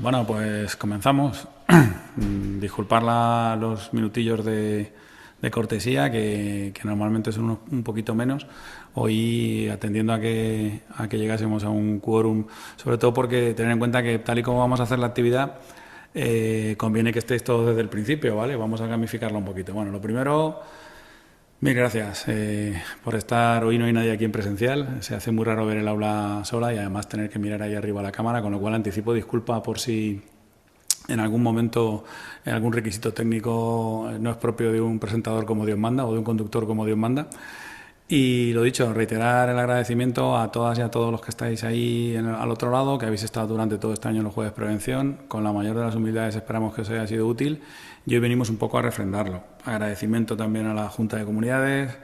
Bueno, pues comenzamos. Disculpar los minutillos de cortesía, que normalmente son un poquito menos. Hoy, atendiendo a que llegásemos a un quórum, sobre todo porque tener en cuenta que tal y como vamos a hacer la actividad, conviene que estéis todos desde el principio, ¿vale? Vamos a gamificarlo un poquito. Bueno, lo primero, mil gracias por estar. Hoy no hay nadie aquí en presencial. Se hace muy raro ver el aula sola y además tener que mirar ahí arriba a la cámara, con lo cual anticipo disculpa por si en algún momento en algún requisito técnico no es propio de un presentador como Dios manda o de un conductor como Dios manda. Y lo dicho, reiterar el agradecimiento a todas y a todos los que estáis ahí al otro lado, que habéis estado durante todo este año en los Jueves Prevención. Con la mayor de las humildades esperamos que os haya sido útil y hoy venimos un poco a refrendarlo. Agradecimiento también a la Junta de Comunidades,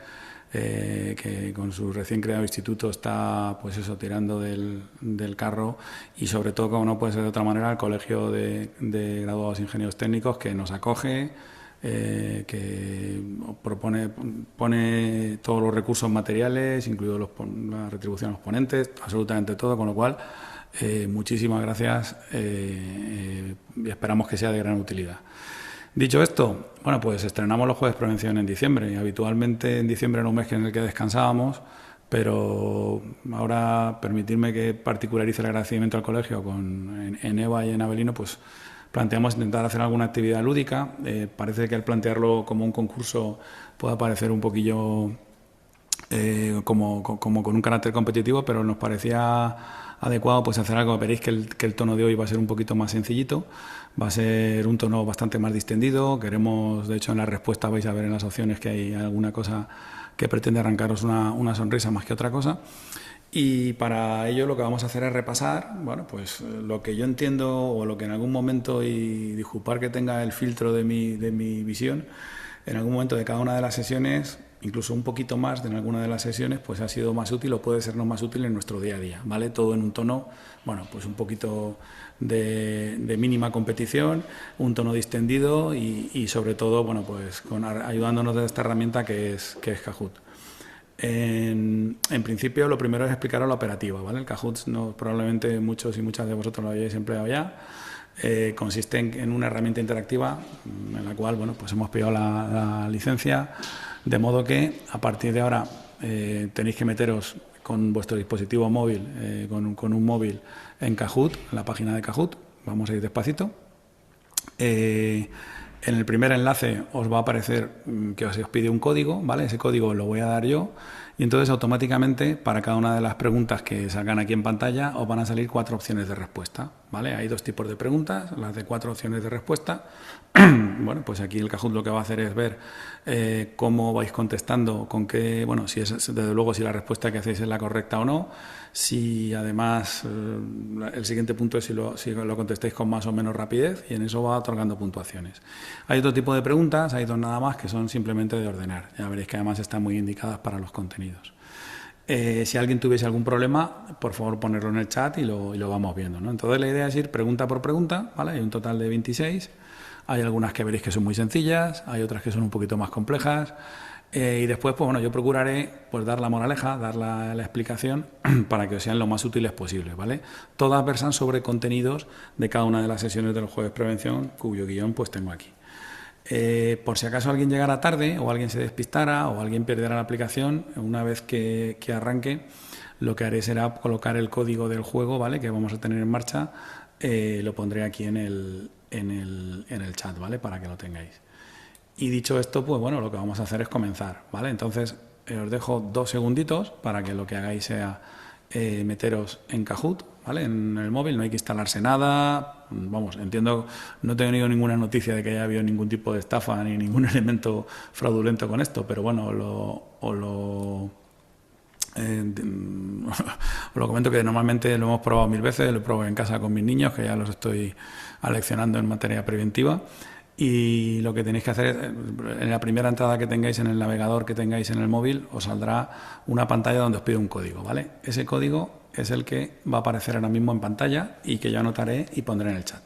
que con su recién creado instituto está, pues eso, tirando del carro, y sobre todo, como no puede ser de otra manera, al Colegio de Graduados Ingenieros Técnicos, que nos acoge, que pone todos los recursos materiales, incluidos la retribución a los ponentes, absolutamente todo, con lo cual muchísimas gracias y esperamos que sea de gran utilidad. Dicho esto, bueno, pues estrenamos los Jueves Prevención en diciembre, y habitualmente en diciembre era un mes en el que descansábamos, pero ahora permitirme que particularice el agradecimiento al colegio en EVA y en Avelino, pues planteamos intentar hacer alguna actividad lúdica. Parece que al plantearlo como un concurso pueda parecer un poquillo como con un carácter competitivo, pero nos parecía adecuado pues hacer algo. Veréis que el tono de hoy va a ser un poquito más sencillito, va a ser un tono bastante más distendido. Queremos, de hecho, en la respuesta vais a ver en las opciones que hay alguna cosa que pretende arrancaros una sonrisa más que otra cosa. Y para ello lo que vamos a hacer es repasar, bueno, pues lo que yo entiendo o lo que en algún momento, y disculpar que tenga el filtro de mi visión, en algún momento de cada una de las sesiones, incluso un poquito más de en alguna de las sesiones, pues ha sido más útil o puede sernos más útil en nuestro día a día, ¿vale? Todo en un tono, bueno, pues un poquito de mínima competición, un tono distendido y sobre todo, bueno, pues ayudándonos de esta herramienta que es Kahoot. En principio, lo primero es explicaros la operativa, ¿vale? El Kahoot, probablemente muchos y muchas de vosotros lo hayáis empleado ya. Consiste en una herramienta interactiva en la cual, bueno, pues hemos pedido la licencia, de modo que a partir de ahora tenéis que meteros con vuestro dispositivo móvil, con un móvil, en Kahoot, en la página de Kahoot. Vamos a ir despacito. En el primer enlace os va a aparecer que os pide un código, ¿vale? Ese código lo voy a dar yo, y entonces automáticamente para cada una de las preguntas que salgan aquí en pantalla os van a salir 4 opciones de respuesta, ¿vale? Hay 2 tipos de preguntas, las de 4 opciones de respuesta. Bueno, pues aquí el Kahoot lo que va a hacer es ver cómo vais contestando, con qué, bueno, si es, desde luego, si la respuesta que hacéis es la correcta o no, si además el siguiente punto es si lo contestáis con más o menos rapidez, y en eso va otorgando puntuaciones. Hay otro tipo de preguntas, hay 2 nada más, que son simplemente de ordenar. Ya veréis que además están muy indicadas para los contenidos. Si alguien tuviese algún problema, por favor ponerlo en el chat y lo vamos viendo, ¿no? Entonces la idea es ir pregunta por pregunta, ¿vale? Hay un total de 26. Hay algunas que veréis que son muy sencillas, hay otras que son un poquito más complejas. Y después, pues bueno, yo procuraré pues dar la moraleja, dar la explicación para que os sean lo más útiles posibles, ¿vale? Todas versan sobre contenidos de cada una de las sesiones de los Jueves Prevención, cuyo guión pues tengo aquí. Por si acaso alguien llegara tarde o alguien se despistara o alguien perdiera la aplicación, una vez que arranque, lo que haré será colocar el código del juego, ¿vale?, que vamos a tener en marcha. Lo pondré aquí en el chat, ¿vale?, para que lo tengáis. Y dicho esto, pues bueno, lo que vamos a hacer es comenzar, ¿vale? Entonces os dejo 2 segunditos para que lo que hagáis sea meteros en Kahoot, ¿vale?, en el móvil. No hay que instalarse nada. Vamos, entiendo, no he tenido ninguna noticia de que haya habido ningún tipo de estafa ni ningún elemento fraudulento con esto, pero bueno, os lo comento, que normalmente lo hemos probado 1000 veces, lo probé en casa con mis niños, que ya los estoy aleccionando en materia preventiva. Y lo que tenéis que hacer es, en la primera entrada que tengáis en el navegador que tengáis en el móvil, os saldrá una pantalla donde os pide un código, ¿vale? Ese código es el que va a aparecer ahora mismo en pantalla y que yo anotaré y pondré en el chat,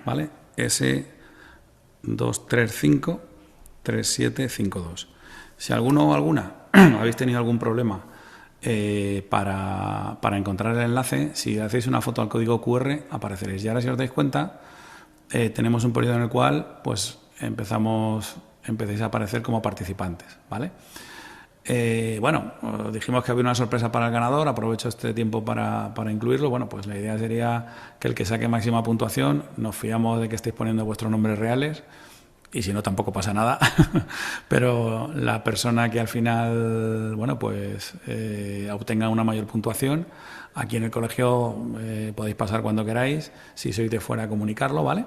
¿vale? S2353752. Si alguno o alguna habéis tenido algún problema para encontrar el enlace, si hacéis una foto al código QR, apareceréis. Y ahora, si os dais cuenta, tenemos un periodo en el cual pues empecéis a aparecer como participantes, ¿vale? Bueno, dijimos que había una sorpresa para el ganador, aprovecho este tiempo para incluirlo. Bueno, pues la idea sería que el que saque máxima puntuación, nos fiamos de que estéis poniendo vuestros nombres reales, y si no tampoco pasa nada, pero la persona que al final, bueno, pues obtenga una mayor puntuación, aquí en el colegio podéis pasar cuando queráis, si sois de fuera comunicarlo, ¿vale?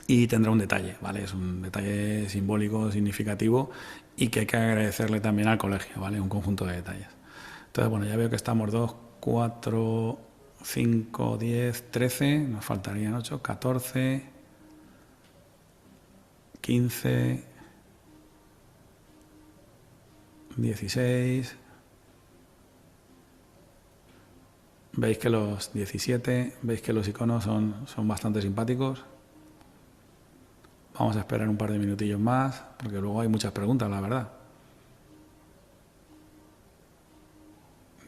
Y tendrá un detalle, ¿vale? Es un detalle simbólico, significativo, y que hay que agradecerle también al colegio, ¿vale? Un conjunto de detalles. Entonces, bueno, ya veo que estamos 2, 4, 5, 10, 13, nos faltarían 8, 14, 15, 16. Veis que los 17, veis que los iconos son bastante simpáticos. Vamos a esperar un par de minutillos más, porque luego hay muchas preguntas, la verdad.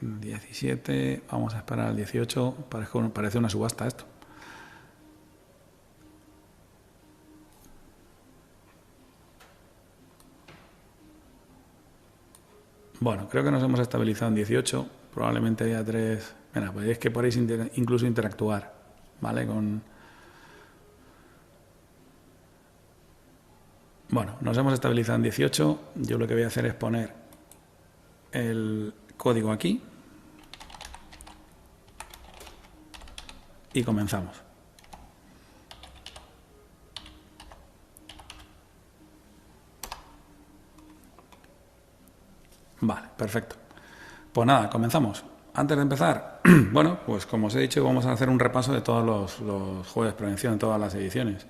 17, vamos a esperar al 18, parece una subasta esto. Bueno, creo que nos hemos estabilizado en 18, probablemente haya 3... Mira, pues es que podéis incluso interactuar, ¿vale? Bueno, nos hemos estabilizado en 18. Yo lo que voy a hacer es poner el código aquí y comenzamos. Vale, perfecto. Pues nada, comenzamos. Antes de empezar, bueno, pues como os he dicho, vamos a hacer un repaso de todos los juegos de prevención, de todas las ediciones.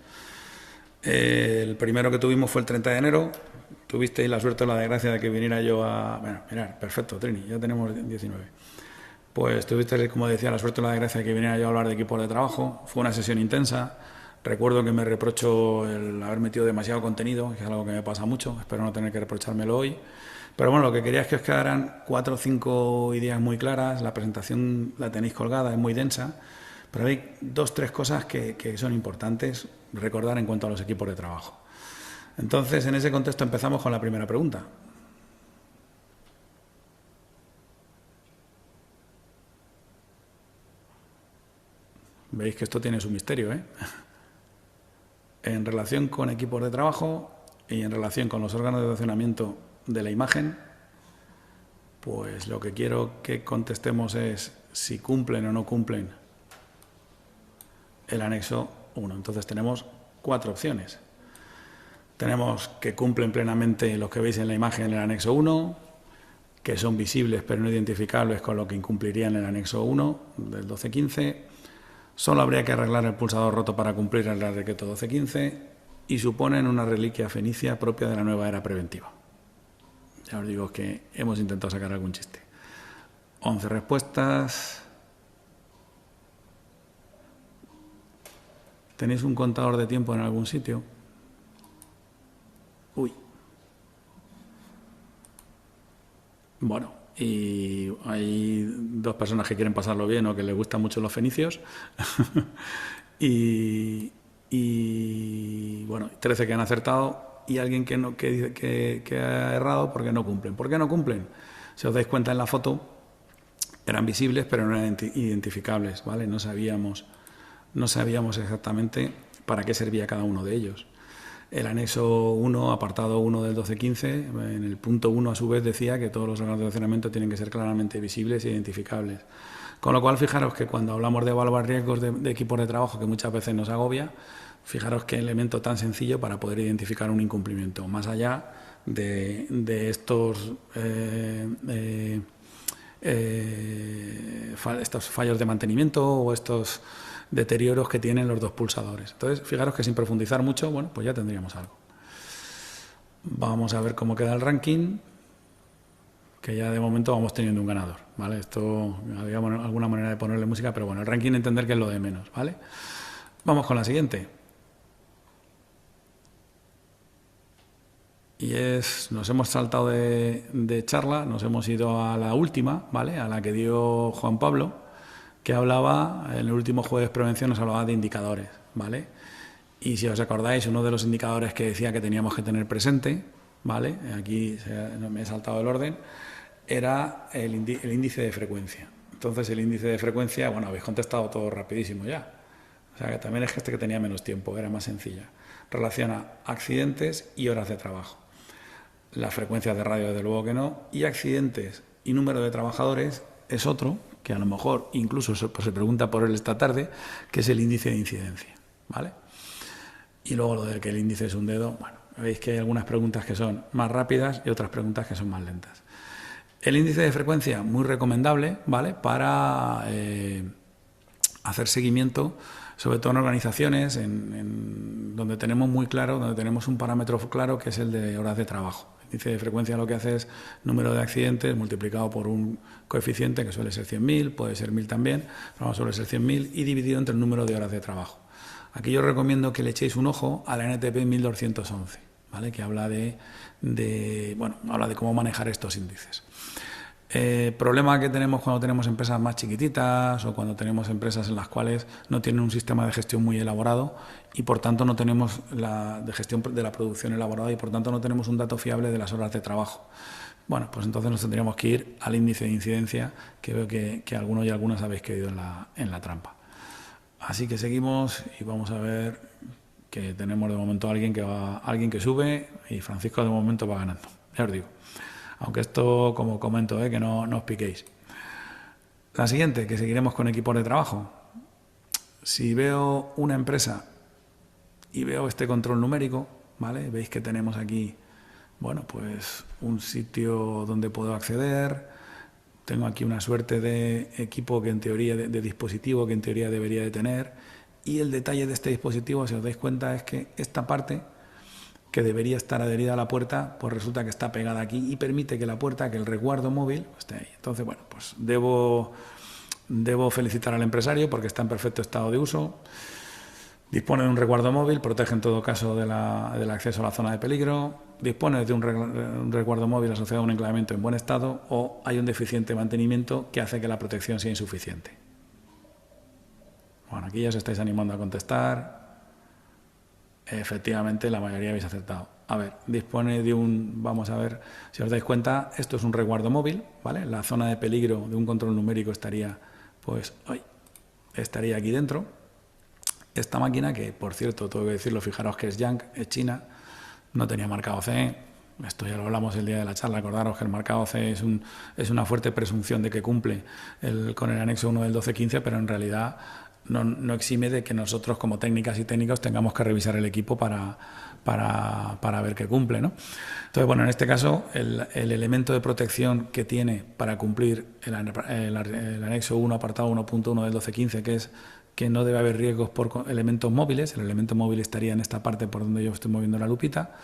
El primero que tuvimos fue el 30 de enero. Tuvisteis la suerte o la desgracia de que viniera yo a... Bueno, mirad, perfecto, Trini, ya tenemos 19. Pues tuvisteis, como decía, la suerte o la desgracia de que viniera yo a hablar de equipos de trabajo. Fue una sesión intensa. Recuerdo que me reprocho el haber metido demasiado contenido, que es algo que me pasa mucho. Espero no tener que reprochármelo hoy. Pero bueno, lo que quería es que os quedaran 4 o 5 ideas muy claras. La presentación la tenéis colgada, es muy densa. Pero hay 2 o 3 cosas que son importantes recordar en cuanto a los equipos de trabajo. Entonces, en ese contexto empezamos con la primera pregunta. Veis que esto tiene su misterio, ¿eh? En relación con equipos de trabajo y en relación con los órganos de relacionamiento de la imagen, pues lo que quiero que contestemos es si cumplen o no cumplen el anexo 1. Entonces tenemos 4 opciones. Tenemos que cumplen plenamente los que veis en la imagen en el anexo 1, que son visibles pero no identificables con lo que incumplirían en el anexo 1 del 12.15. Solo habría que arreglar el pulsador roto para cumplir el Real Decreto 12.15 y suponen una reliquia fenicia propia de la nueva era preventiva. Ya os digo que hemos intentado sacar algún chiste. 11 respuestas. ¿Tenéis un contador de tiempo en algún sitio? Uy. Bueno, y hay 2 personas que quieren pasarlo bien o que les gustan mucho los fenicios. y bueno, 13 que han acertado y alguien que ha errado porque no cumplen. ¿Por qué no cumplen? Si os dais cuenta en la foto, eran visibles pero no eran identificables, ¿vale? No sabíamos exactamente para qué servía cada uno de ellos. El anexo 1, apartado 1 del 12.15, en el punto 1 a su vez decía que todos los órganos de relacionamiento tienen que ser claramente visibles e identificables. Con lo cual, fijaros que cuando hablamos de evaluar riesgos de equipos de trabajo, que muchas veces nos agobia, fijaros qué elemento tan sencillo para poder identificar un incumplimiento, más allá de estos fallos de mantenimiento o estos deterioros que tienen los 2 pulsadores. Entonces, fijaros que sin profundizar mucho, bueno, pues ya tendríamos algo. Vamos a ver cómo queda el ranking, que ya de momento vamos teniendo un ganador, ¿vale? Esto, había alguna manera de ponerle música, pero bueno, el ranking entender que es lo de menos, ¿vale? Vamos con la siguiente. nos hemos saltado de charla, nos hemos ido a la última, ¿vale? A la que dio Juan Pablo, que hablaba, en el último jueves de prevención nos hablaba de indicadores, ¿vale? Y si os acordáis, uno de los indicadores que decía que teníamos que tener presente, ¿vale? Aquí me he saltado el orden, era el índice de frecuencia. Entonces el índice de frecuencia, bueno, habéis contestado todo rapidísimo ya. O sea, que también es que tenía menos tiempo, era más sencilla. Relaciona accidentes y horas de trabajo. Las frecuencias de radio, desde luego que no, y accidentes y número de trabajadores es otro, que a lo mejor incluso se pregunta por él esta tarde, que es el índice de incidencia, ¿vale? Y luego lo de que el índice es un dedo, bueno, veis que hay algunas preguntas que son más rápidas y otras preguntas que son más lentas. El índice de frecuencia, muy recomendable, ¿vale? Para hacer seguimiento, sobre todo en organizaciones donde tenemos muy claro, donde tenemos un parámetro claro que es el de horas de trabajo. El índice de frecuencia lo que hace es número de accidentes multiplicado por un coeficiente que suele ser 100.000, puede ser 1.000 también, pero suele ser 100.000 y dividido entre el número de horas de trabajo. Aquí yo os recomiendo que le echéis un ojo a la NTP 1211, ¿vale? Que habla habla de cómo manejar estos índices. Problema que tenemos cuando tenemos empresas más chiquititas o cuando tenemos empresas en las cuales no tienen un sistema de gestión muy elaborado y por tanto no tenemos de gestión de la producción elaborada y por tanto no tenemos un dato fiable de las horas de trabajo. Bueno, pues entonces nos tendríamos que ir al índice de incidencia, que veo que algunos y algunas habéis caído en la trampa. Así que seguimos y vamos a ver que tenemos de momento alguien que sube y Francisco de momento va ganando, ya os digo. Aunque esto, como comento, que no os piquéis. La siguiente, que seguiremos con equipos de trabajo. Si veo una empresa y veo este control numérico, ¿vale? Veis que tenemos aquí, bueno, pues un sitio donde puedo acceder. Tengo aquí una suerte de equipo que en teoría, de dispositivo que en teoría debería de tener. Y el detalle de este dispositivo, si os dais cuenta, es que esta parte que debería estar adherida a la puerta, pues resulta que está pegada aquí y permite que la puerta, que el resguardo móvil, esté ahí. Entonces, bueno, pues debo felicitar al empresario porque está en perfecto estado de uso. Dispone de un resguardo móvil, protege en todo caso del acceso a la zona de peligro, dispone de un resguardo móvil asociado a un enclavamiento en buen estado o hay un deficiente mantenimiento que hace que la protección sea insuficiente. Bueno, aquí ya os estáis animando a contestar. Efectivamente, la mayoría habéis acertado. A ver, dispone de vamos a ver, si os dais cuenta, esto es un resguardo móvil, ¿vale? La zona de peligro de un control numérico estaría aquí dentro. Esta máquina, que por cierto, tengo que decirlo, fijaros que es Yang, es china, no tenía marcado CE. Esto ya lo hablamos el día de la charla. Acordaros que el marcado CE es una fuerte presunción de que cumple con el anexo 1 del 1215, pero en realidad no exime de que nosotros como técnicas y técnicos tengamos que revisar el equipo para ver que cumple, ¿no? Entonces, bueno, en este caso el elemento de protección que tiene para cumplir el anexo 1 apartado 1.1 del 1215, que es que no debe haber riesgos por elementos móviles, el elemento móvil estaría en esta parte por donde yo estoy moviendo la lupita,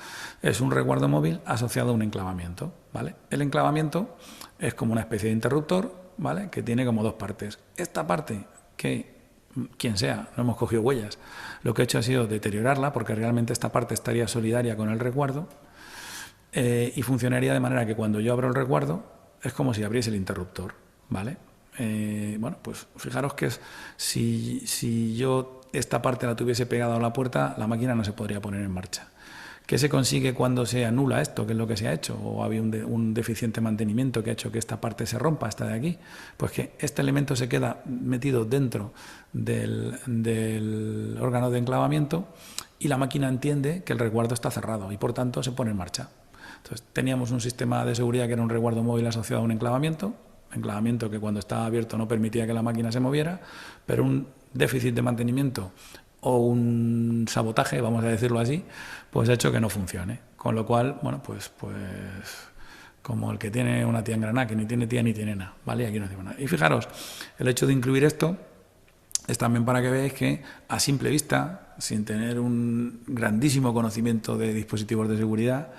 es un resguardo móvil asociado a un enclavamiento, ¿vale? El enclavamiento es como una especie de interruptor, ¿vale? Que tiene como dos partes. Esta parte que quien sea, no hemos cogido huellas. Lo que he hecho ha sido deteriorarla porque realmente esta parte estaría solidaria con el resguardo y funcionaría de manera que cuando yo abro el resguardo es como si abriese el interruptor, ¿vale? Bueno, pues fijaros que si yo esta parte la tuviese pegada a la puerta, la máquina no se podría poner en marcha. ¿Qué se consigue cuando se anula esto? ¿Qué es lo que se ha hecho? ¿O había un deficiente mantenimiento que ha hecho que esta parte se rompa, esta de aquí? Pues que este elemento se queda metido dentro del órgano de enclavamiento y la máquina entiende que el resguardo está cerrado y por tanto se pone en marcha. Entonces teníamos un sistema de seguridad que era un resguardo móvil asociado a un enclavamiento que cuando estaba abierto no permitía que la máquina se moviera, pero un déficit de mantenimiento o un sabotaje, vamos a decirlo así, pues ha hecho que no funcione. Con lo cual, bueno, pues como el que tiene una tía en Granada, que ni tiene tía ni tiene nada, ¿vale? Aquí no tiene nada. Y fijaros, el hecho de incluir esto es también para que veáis que a simple vista, sin tener un grandísimo conocimiento de dispositivos de seguridad,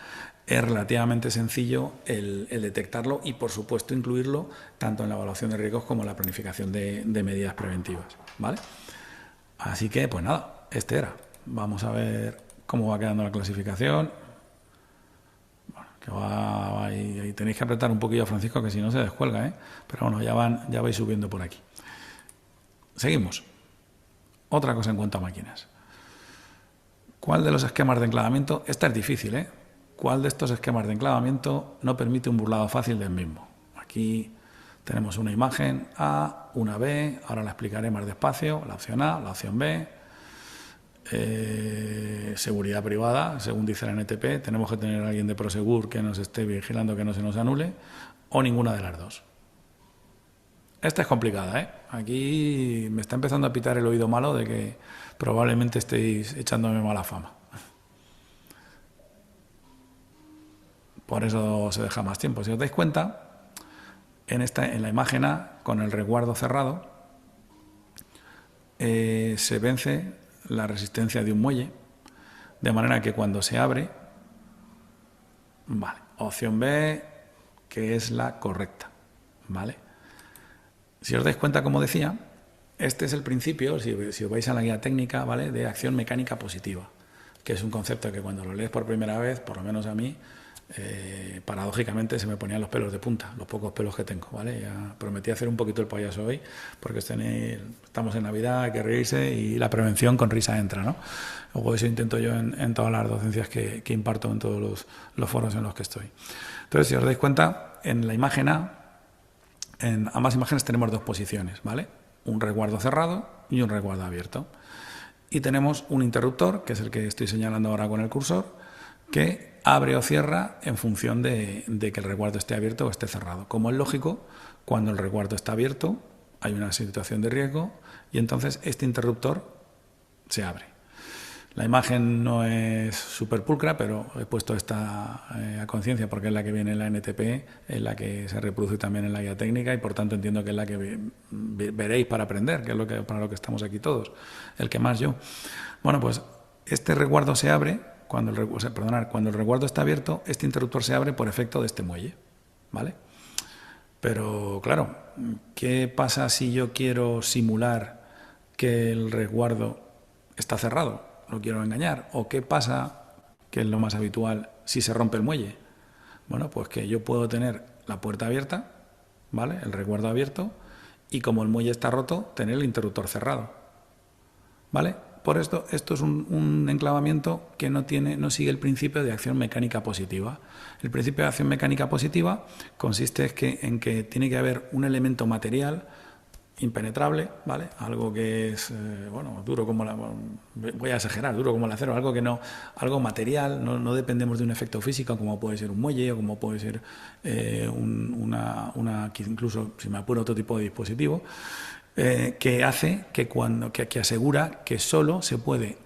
es relativamente sencillo el detectarlo y, por supuesto, incluirlo tanto en la evaluación de riesgos como en la planificación de medidas preventivas, ¿vale? Así que, pues nada, este era. Vamos a ver cómo va quedando la clasificación. que va y tenéis que apretar un poquillo a Francisco, que si no se descuelga, ¿eh? Pero bueno, ya vais subiendo por aquí. Seguimos. Otra cosa en cuanto a máquinas. ¿Cuál de los esquemas de enclavamiento? Esta es difícil, ¿eh? ¿Cuál de estos esquemas de enclavamiento no permite un burlado fácil del mismo? Aquí tenemos una imagen A, una B, ahora la explicaré más despacio, la opción A, la opción B. Seguridad privada, según dice la NTP, tenemos que tener a alguien de Prosegur que nos esté vigilando que no se nos anule, o ninguna de las dos. Esta es complicada, ¿eh? Aquí me está empezando a pitar el oído malo de que probablemente estéis echándome mala fama. Por eso se deja más tiempo. Si os dais cuenta, en la imagen A, con el resguardo cerrado, se vence la resistencia de un muelle, de manera que cuando se abre, vale, opción B, que es la correcta, ¿vale? Si os dais cuenta, como decía, este es el principio, si os vais a la guía técnica, ¿vale?, de acción mecánica positiva, que es un concepto que cuando lo lees por primera vez, por lo menos a mí, paradójicamente se me ponían los pelos de punta, los pocos pelos que tengo, ¿vale? Ya prometí hacer un poquito el payaso hoy, porque estamos en Navidad, hay que reírse y la prevención con risa entra, ¿no? Luego eso intento yo en todas las docencias que imparto en todos los foros en los que estoy. Entonces, si os dais cuenta, en la imagen A, en ambas imágenes tenemos dos posiciones, ¿vale? Un resguardo cerrado y un resguardo abierto. Y tenemos un interruptor, que es el que estoy señalando ahora con el cursor, que abre o cierra en función de que el resguardo esté abierto o esté cerrado. Como es lógico, cuando el resguardo está abierto hay una situación de riesgo y entonces este interruptor se abre. La imagen no es súper pulcra, pero he puesto esta a conciencia porque es la que viene en la NTP, es la que se reproduce también en la guía técnica y por tanto entiendo que es la que veréis para aprender, que es para lo que estamos aquí todos, el que más yo. Bueno, pues este resguardo se abre, cuando el resguardo está abierto, este interruptor se abre por efecto de este muelle, ¿vale? Pero claro, ¿qué pasa si yo quiero simular que el resguardo está cerrado? No quiero engañar. ¿O qué pasa, que es lo más habitual, si se rompe el muelle? Bueno, pues que yo puedo tener la puerta abierta, ¿vale?, el resguardo abierto, y como el muelle está roto, tener el interruptor cerrado, ¿vale? Por esto es un enclavamiento que no sigue el principio de acción mecánica positiva. El principio de acción mecánica positiva consiste en que tiene que haber un elemento material impenetrable, ¿vale? Algo que es, duro como voy a exagerar, duro como el acero, algo material, no dependemos de un efecto físico como puede ser un muelle o como puede ser incluso, si me apuro, otro tipo de dispositivo, que hace que asegura que solo se puede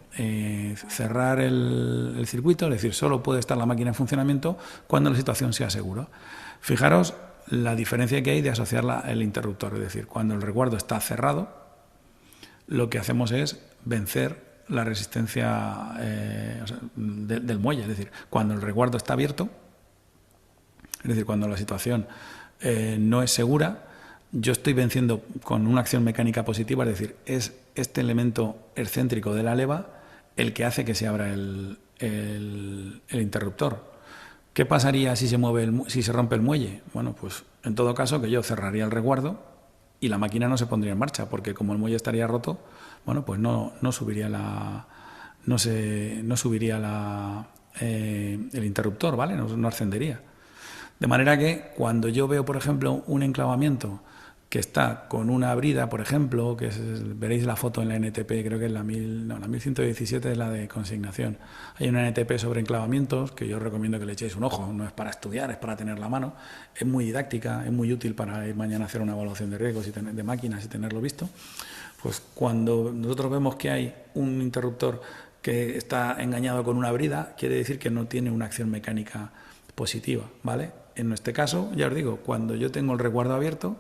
cerrar el circuito, es decir, solo puede estar la máquina en funcionamiento cuando la situación sea segura. Fijaros la diferencia que hay de asociar el interruptor, es decir, cuando el resguardo está cerrado, lo que hacemos es vencer la resistencia del muelle, es decir, cuando el resguardo está abierto, es decir, cuando la situación no es segura, yo estoy venciendo con una acción mecánica positiva, es decir, es este elemento excéntrico de la leva el que hace que se abra el interruptor. ¿Qué pasaría si se rompe el muelle? Bueno, pues en todo caso que yo cerraría el resguardo y la máquina no se pondría en marcha, porque como el muelle estaría roto, bueno, pues no subiría el interruptor, ¿vale? No ascendería. De manera que cuando yo veo, por ejemplo, un enclavamiento que está con una brida, por ejemplo, veréis la foto en la NTP, creo que es la 1117 es la de consignación. Hay una NTP sobre enclavamientos que yo os recomiendo que le echéis un ojo, no es para estudiar, es para tener la mano. Es muy didáctica, es muy útil para ir mañana a hacer una evaluación de riesgos de máquinas y tenerlo visto. Pues cuando nosotros vemos que hay un interruptor que está engañado con una brida, quiere decir que no tiene una acción mecánica positiva, ¿vale? En este caso, ya os digo, cuando yo tengo el resguardo abierto,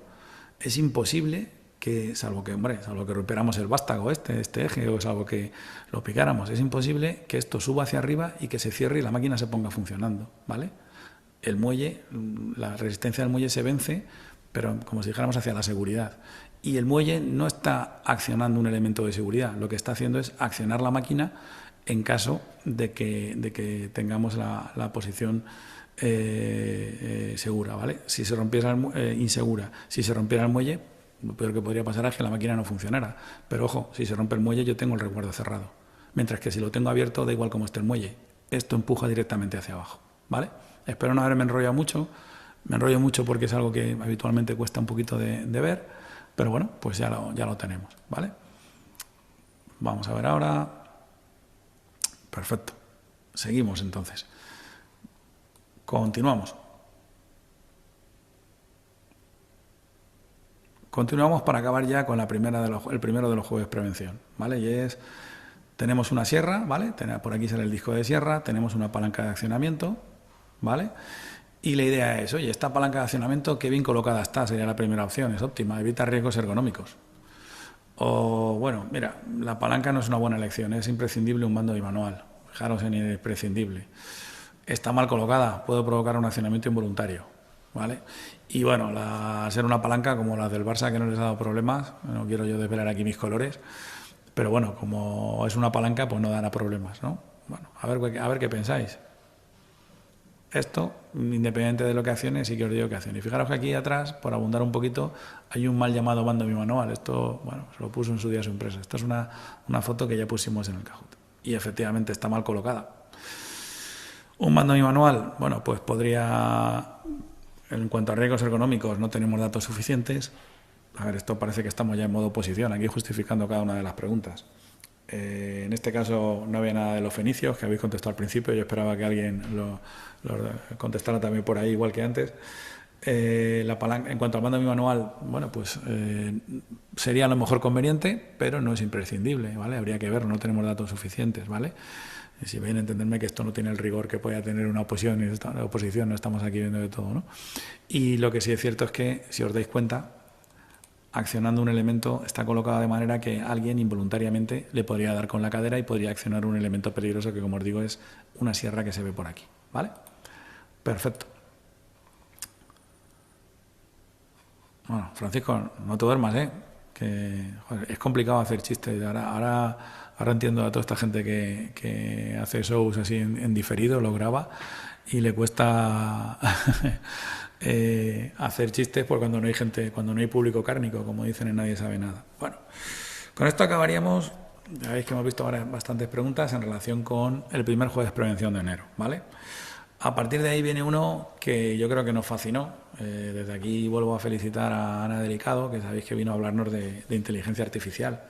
es imposible que, salvo que rompiéramos el vástago este eje, o salvo que lo picáramos, es imposible que esto suba hacia arriba y que se cierre y la máquina se ponga funcionando, ¿vale? El muelle, la resistencia del muelle se vence, pero como si dijéramos hacia la seguridad. Y el muelle no está accionando un elemento de seguridad, lo que está haciendo es accionar la máquina en caso de que tengamos la posición segura, ¿vale? Si se rompiera insegura, si se rompiera el muelle, lo peor que podría pasar es que la máquina no funcionara. Pero ojo, si se rompe el muelle yo tengo el resguardo cerrado. Mientras que si lo tengo abierto da igual cómo esté el muelle. Esto empuja directamente hacia abajo, ¿vale? Espero no haberme enrollado mucho. Me enrollo mucho porque es algo que habitualmente cuesta un poquito de ver. Pero bueno, pues ya lo tenemos, ¿vale? Vamos a ver ahora. Perfecto. Seguimos entonces. Continuamos. Continuamos para acabar ya con el primero de los juegos de prevención, ¿vale? Y tenemos una sierra, ¿vale? Por aquí sale el disco de sierra, tenemos una palanca de accionamiento, ¿vale? Y la idea es, oye, esta palanca de accionamiento, qué bien colocada está, sería la primera opción, es óptima, evita riesgos ergonómicos. O, bueno, mira, la palanca no es una buena elección, es imprescindible un mando bimanual. Fijaros en imprescindible. Está mal colocada, puede provocar un accionamiento involuntario, ¿vale? Y bueno, al ser una palanca como la del Barça que no les ha dado problemas, no quiero yo desvelar aquí mis colores, pero bueno, como es una palanca, pues no dará problemas, ¿no? Bueno, a ver qué pensáis. Esto, independiente de lo que accione, sí que os digo que accione. Y fijaros que aquí atrás, por abundar un poquito, hay un mal llamado mando bimanual. Esto, bueno, se lo puso en su día su empresa. Esta es una foto que ya pusimos en el Kahoot. Y efectivamente está mal colocada. Un mando bimanual, bueno, pues podría, en cuanto a riesgos ergonómicos, no tenemos datos suficientes. A ver, esto parece que estamos ya en modo oposición, aquí justificando cada una de las preguntas. En este caso no había nada de los fenicios, que habéis contestado al principio. Yo esperaba que alguien lo contestara también por ahí, igual que antes. La palanca, en cuanto al mando bimanual, bueno, pues sería a lo mejor conveniente, pero no es imprescindible, ¿vale? Habría que ver, no tenemos datos suficientes, ¿vale? Si bien entenderme que esto no tiene el rigor que pueda tener una oposición, no estamos aquí viendo de todo, ¿no? Y lo que sí es cierto es que, si os dais cuenta, accionando un elemento está colocado de manera que alguien involuntariamente le podría dar con la cadera y podría accionar un elemento peligroso que, como os digo, es una sierra que se ve por aquí, ¿vale? Perfecto. Bueno, Francisco, no te duermas, que joder, es complicado hacer chistes. Ahora entiendo a toda esta gente que hace shows así en diferido, lo graba y le cuesta hacer chistes por cuando no hay gente, cuando no hay público cárnico, como dicen en Nadie Sabe Nada. Bueno, con esto acabaríamos. Ya veis que hemos visto ahora bastantes preguntas en relación con el primer jueves de prevención de enero, ¿vale? A partir de ahí viene uno que yo creo que nos fascinó. Desde aquí vuelvo a felicitar a Ana Delicado, que sabéis que vino a hablarnos de inteligencia artificial.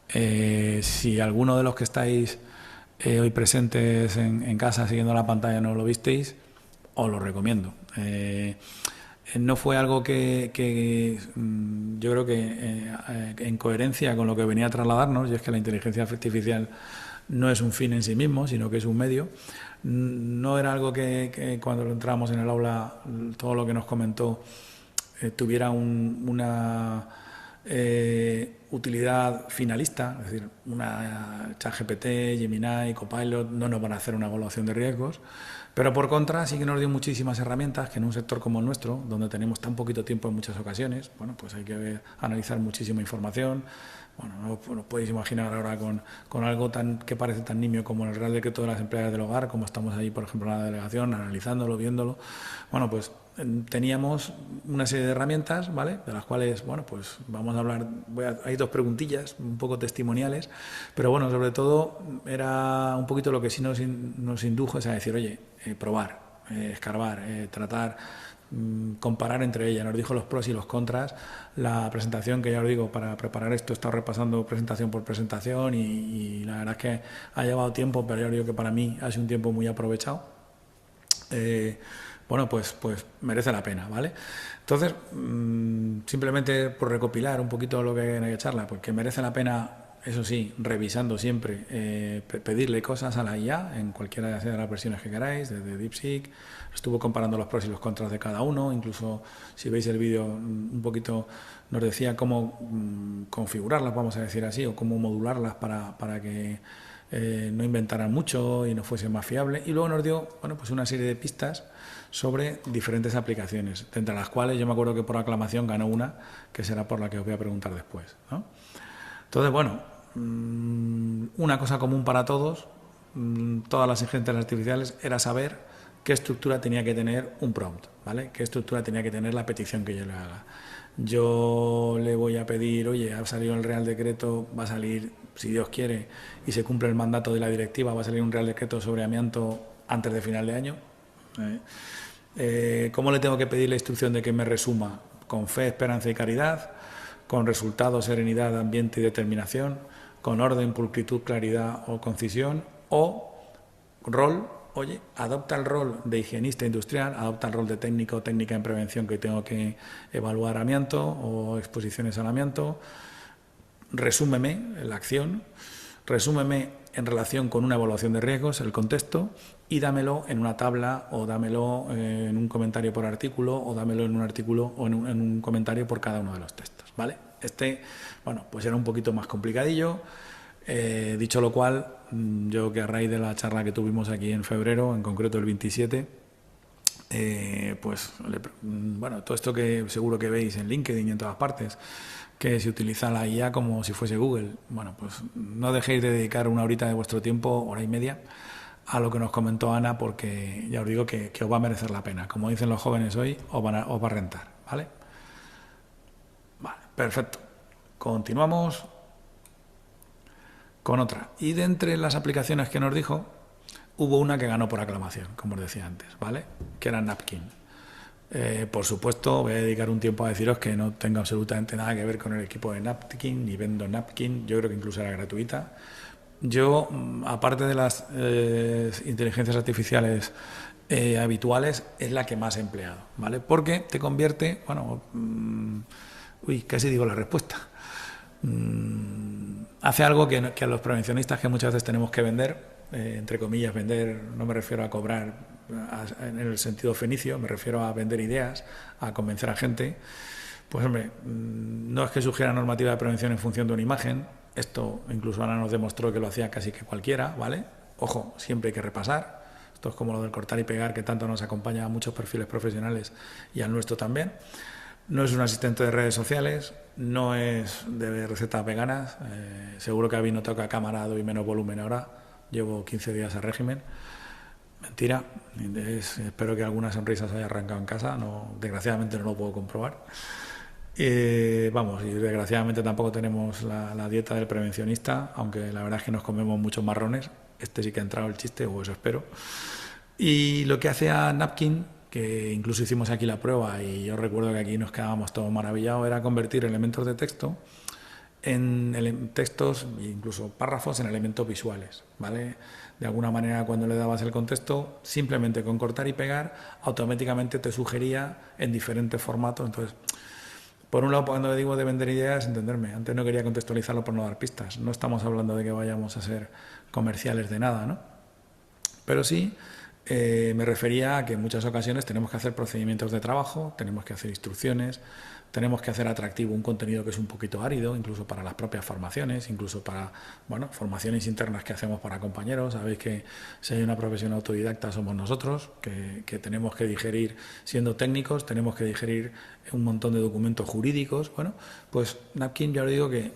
Si alguno de los que estáis hoy presentes en casa siguiendo la pantalla no lo visteis, os lo recomiendo. No fue algo que yo creo que en coherencia con lo que venía a trasladarnos, y es que la inteligencia artificial no es un fin en sí mismo, sino que es un medio. No era algo que cuando entramos en el aula, todo lo que nos comentó tuviera una utilidad finalista, es decir, una ChatGPT, Gemini, Copilot no nos van a hacer una evaluación de riesgos, pero por contra sí que nos dio muchísimas herramientas que en un sector como el nuestro, donde tenemos tan poquito tiempo en muchas ocasiones, bueno, pues hay que analizar muchísima información. Bueno, no podéis imaginar ahora con algo que parece tan nimio como el Real Decreto de las Empleadas del Hogar, como estamos ahí, por ejemplo, en la delegación, analizándolo, viéndolo. Bueno, pues teníamos una serie de herramientas, ¿vale? De las cuales, bueno, pues vamos a hablar. Hay dos preguntillas, un poco testimoniales, pero bueno, sobre todo era un poquito lo que sí nos indujo es a decir, oye, probar, escarbar, tratar, comparar entre ellas. Nos dijo los pros y los contras. La presentación, que ya os digo, para preparar esto he estado repasando presentación por presentación y la verdad es que ha llevado tiempo, pero ya os digo que para mí ha sido un tiempo muy aprovechado. Bueno, pues merece la pena, ¿vale? Entonces, simplemente por recopilar un poquito lo que hay en la charla, pues que merece la pena, eso sí, revisando siempre, pedirle cosas a la IA en cualquiera de las versiones que queráis, desde DeepSeek. Estuvo comparando los pros y los contras de cada uno, incluso si veis el vídeo un poquito nos decía cómo configurarlas, vamos a decir así, o cómo modularlas para que no inventaran mucho y no fuese más fiable. Y luego nos dio, bueno, pues una serie de pistas sobre diferentes aplicaciones, entre las cuales yo me acuerdo que por aclamación ganó una, que será por la que os voy a preguntar después, ¿no? Entonces, bueno, una cosa común para todos, todas las inteligencias artificiales, era saber qué estructura tenía que tener un prompt, ¿vale? Qué estructura tenía que tener la petición que yo le haga. Yo le voy a pedir, oye, ha salido el Real Decreto, va a salir, si Dios quiere, y se cumple el mandato de la directiva, va a salir un Real Decreto sobre amianto antes de final de año. ¿Cómo le tengo que pedir la instrucción de que me resuma? Con fe, esperanza y caridad, con resultado, serenidad, ambiente y determinación, con orden, pulcritud, claridad o concisión, o rol, oye, adopta el rol de higienista industrial, adopta el rol de técnico o técnica en prevención que tengo que evaluar amianto o exposiciones al amianto, resúmeme la acción, resúmeme en relación con una evaluación de riesgos, el contexto, y dámelo en una tabla o dámelo en un comentario por artículo o dámelo en un artículo o en un comentario por cada uno de los textos, ¿vale? Bueno, pues era un poquito más complicadillo. Dicho lo cual, yo que a raíz de la charla que tuvimos aquí en febrero, en concreto el 27, bueno, todo esto que seguro que veis en LinkedIn y en todas partes, que se utiliza la IA como si fuese Google, bueno, pues no dejéis de dedicar una horita de vuestro tiempo, hora y media, a lo que nos comentó Ana, porque ya os digo que os va a merecer la pena. Como dicen los jóvenes hoy, os va a rentar, ¿vale? Vale, perfecto. Continuamos con otra. Y de entre las aplicaciones que nos dijo, hubo una que ganó por aclamación, como os decía antes, ¿vale? Que era Napkin. Por supuesto, voy a dedicar un tiempo a deciros que no tengo absolutamente nada que ver con el equipo de Napkin, ni vendo Napkin, yo creo que incluso era gratuita. Yo, aparte de las inteligencias artificiales habituales, es la que más he empleado, ¿vale? Porque te convierte, bueno, casi digo la respuesta. Hace algo que a los prevencionistas que muchas veces tenemos que vender, entre comillas vender, no me refiero a cobrar en el sentido fenicio, me refiero a vender ideas, a convencer a gente. Pues hombre, no es que sugiera normativa de prevención en función de una imagen, esto incluso Ana nos demostró que lo hacía casi que cualquiera, ¿vale? Ojo, siempre hay que repasar, esto es como lo del cortar y pegar que tanto nos acompaña a muchos perfiles profesionales y al nuestro también. No es un asistente de redes sociales, no es de recetas veganas, seguro que a mí no toca cámara, doy menos volumen ahora, llevo 15 días a régimen. Mentira, espero que alguna sonrisa se haya arrancado en casa, desgraciadamente no lo puedo comprobar. Vamos, y desgraciadamente tampoco tenemos la dieta del prevencionista, aunque la verdad es que nos comemos muchos marrones, sí que ha entrado el chiste, o eso espero. Y lo que hace a Napkin, que incluso hicimos aquí la prueba y yo recuerdo que aquí nos quedábamos todos maravillados, era convertir elementos de texto en textos, incluso párrafos, en elementos visuales, ¿vale? De alguna manera, cuando le dabas el contexto, simplemente con cortar y pegar, automáticamente te sugería en diferentes formatos. Entonces, por un lado, cuando digo de vender ideas, entenderme, antes no quería contextualizarlo por no dar pistas, no estamos hablando de que vayamos a ser comerciales de nada, ¿no? Pero sí, me refería a que en muchas ocasiones tenemos que hacer procedimientos de trabajo, tenemos que hacer instrucciones, tenemos que hacer atractivo un contenido que es un poquito árido, incluso para las propias formaciones, incluso para formaciones internas que hacemos para compañeros. Sabéis que si hay una profesión autodidacta somos nosotros, que tenemos que digerir, siendo técnicos, tenemos que digerir un montón de documentos jurídicos. Bueno, pues Napkin ya os digo que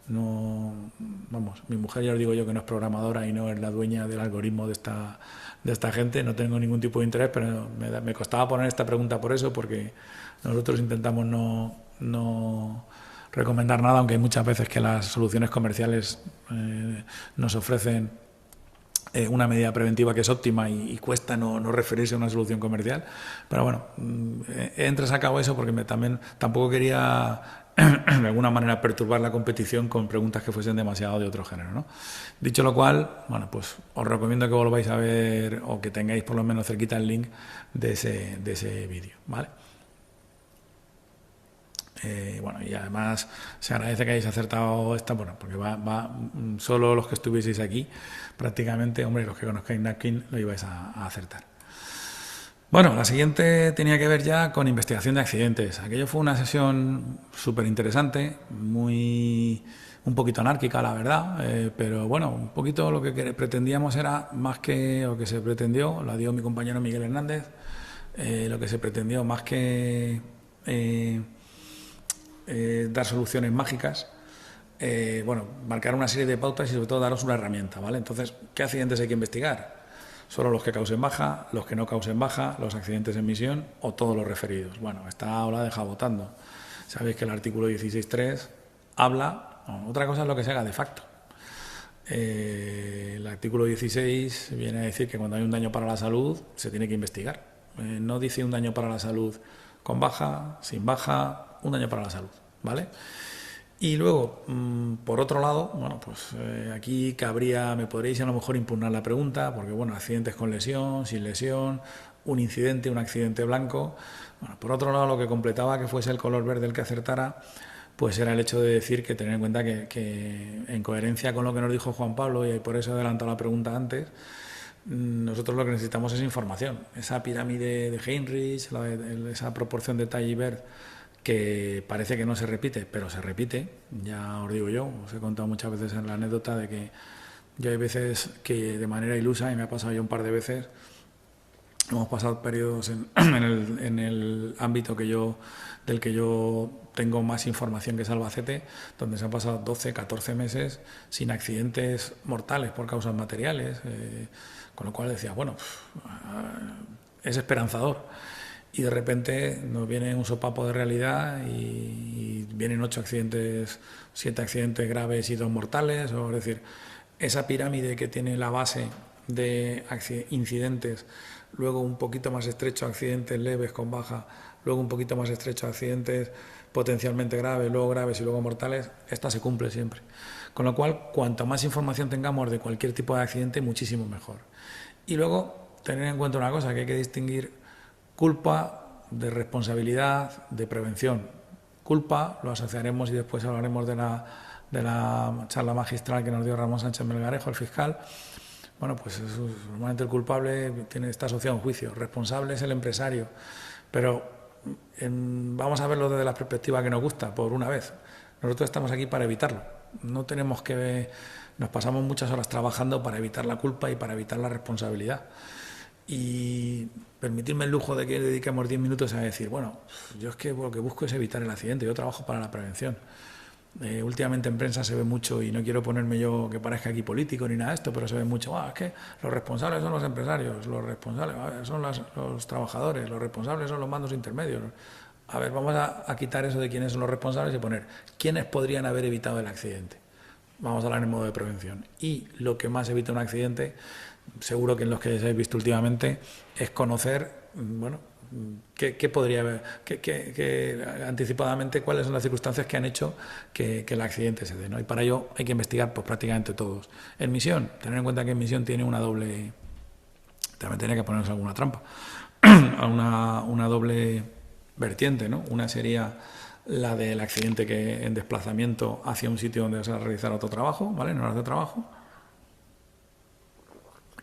vamos, mi mujer ya os digo yo que no es programadora y no es la dueña del algoritmo de esta gente, no tengo ningún tipo de interés, pero me costaba poner esta pregunta por eso, porque nosotros intentamos no recomendar nada, aunque hay muchas veces que las soluciones comerciales nos ofrecen una medida preventiva que es óptima y cuesta no referirse a una solución comercial. Pero bueno, he entresacado eso porque tampoco quería de alguna manera perturbar la competición con preguntas que fuesen demasiado de otro género, ¿no? Dicho lo cual, bueno, pues os recomiendo que volváis a ver o que tengáis por lo menos cerquita el link de ese vídeo, ¿vale? Bueno, y además se agradece que hayáis acertado esta, bueno, porque va solo los que estuvieseis aquí, prácticamente, hombre, los que conozcáis Napkin lo ibais a acertar. Bueno, la siguiente tenía que ver ya con investigación de accidentes. Aquello fue una sesión súper interesante, un poquito anárquica, la verdad, pero bueno, un poquito lo que pretendíamos era más que, o que se pretendió, la dio mi compañero Miguel Hernández, lo que se pretendió más que dar soluciones mágicas, marcar una serie de pautas y sobre todo daros una herramienta, ¿vale? Entonces, ¿qué accidentes hay que investigar? solo los que causen baja, los que no causen baja, los accidentes en misión o todos los referidos. Bueno, esta ola deja votando. Sabéis que el artículo 16.3 habla, otra cosa es lo que se haga de facto. El artículo 16 viene a decir que cuando hay un daño para la salud se tiene que investigar. No dice un daño para la salud con baja, sin baja, un daño para la salud, ¿vale? Y luego, por otro lado, bueno, pues aquí me podréis a lo mejor impugnar la pregunta, porque bueno, accidentes con lesión, sin lesión, un incidente, un accidente blanco. Bueno, por otro lado, lo que completaba que fuese el color verde el que acertara, pues era el hecho de decir que tener en cuenta que en coherencia con lo que nos dijo Juan Pablo, y por eso he adelantado la pregunta antes, nosotros lo que necesitamos es información. Esa pirámide de Heinrich, esa proporción de Taillibert, que parece que no se repite, pero se repite, ya os digo yo, os he contado muchas veces en la anécdota de que yo hay veces que de manera ilusa, y me ha pasado ya un par de veces, hemos pasado periodos en el ámbito del que yo tengo más información que es Albacete, donde se han pasado 12, 14 meses sin accidentes mortales por causas materiales, con lo cual decía, bueno, es esperanzador. Y de repente nos viene un sopapo de realidad y vienen 8 accidentes, 7 accidentes graves y 2 mortales. Es decir, esa pirámide que tiene la base de incidentes, luego un poquito más estrecho accidentes leves con baja, luego un poquito más estrecho accidentes potencialmente graves, luego graves y luego mortales, esta se cumple siempre. Con lo cual, cuanto más información tengamos de cualquier tipo de accidente, muchísimo mejor. Y luego, tener en cuenta una cosa, que hay que distinguir culpa de responsabilidad, de prevención. Culpa lo asociaremos y después hablaremos de la charla magistral que nos dio Ramón Sánchez Melgarejo, el fiscal. Bueno, pues normalmente el culpable está asociado a un juicio. Responsable es el empresario. Pero vamos a verlo desde la perspectiva que nos gusta, por una vez. Nosotros estamos aquí para evitarlo. Nos pasamos muchas horas trabajando para evitar la culpa y para evitar la responsabilidad. Y permitirme el lujo de que dediquemos 10 minutos a decir, bueno, yo es que lo que busco es evitar el accidente, yo trabajo para la prevención. Últimamente en prensa se ve mucho, y no quiero ponerme yo que parezca aquí político ni nada de esto, pero se ve mucho, es que los responsables son los empresarios, los responsables son los trabajadores, los responsables son los mandos intermedios. A ver, vamos a quitar eso de quiénes son los responsables y poner quiénes podrían haber evitado el accidente. Vamos a hablar en modo de prevención. Y lo que más evita un accidente, seguro que en los que habéis visto últimamente, es conocer, bueno, qué podría haber, anticipadamente cuáles son las circunstancias que han hecho que el accidente se dé, ¿no? Y para ello hay que investigar pues prácticamente todos. En misión, tener en cuenta que en misión tiene una doble, también tenía que ponernos alguna trampa, una doble vertiente, ¿no? Una sería la del accidente que en desplazamiento hacia un sitio donde se va a realizar otro trabajo, ¿vale? En horas de trabajo.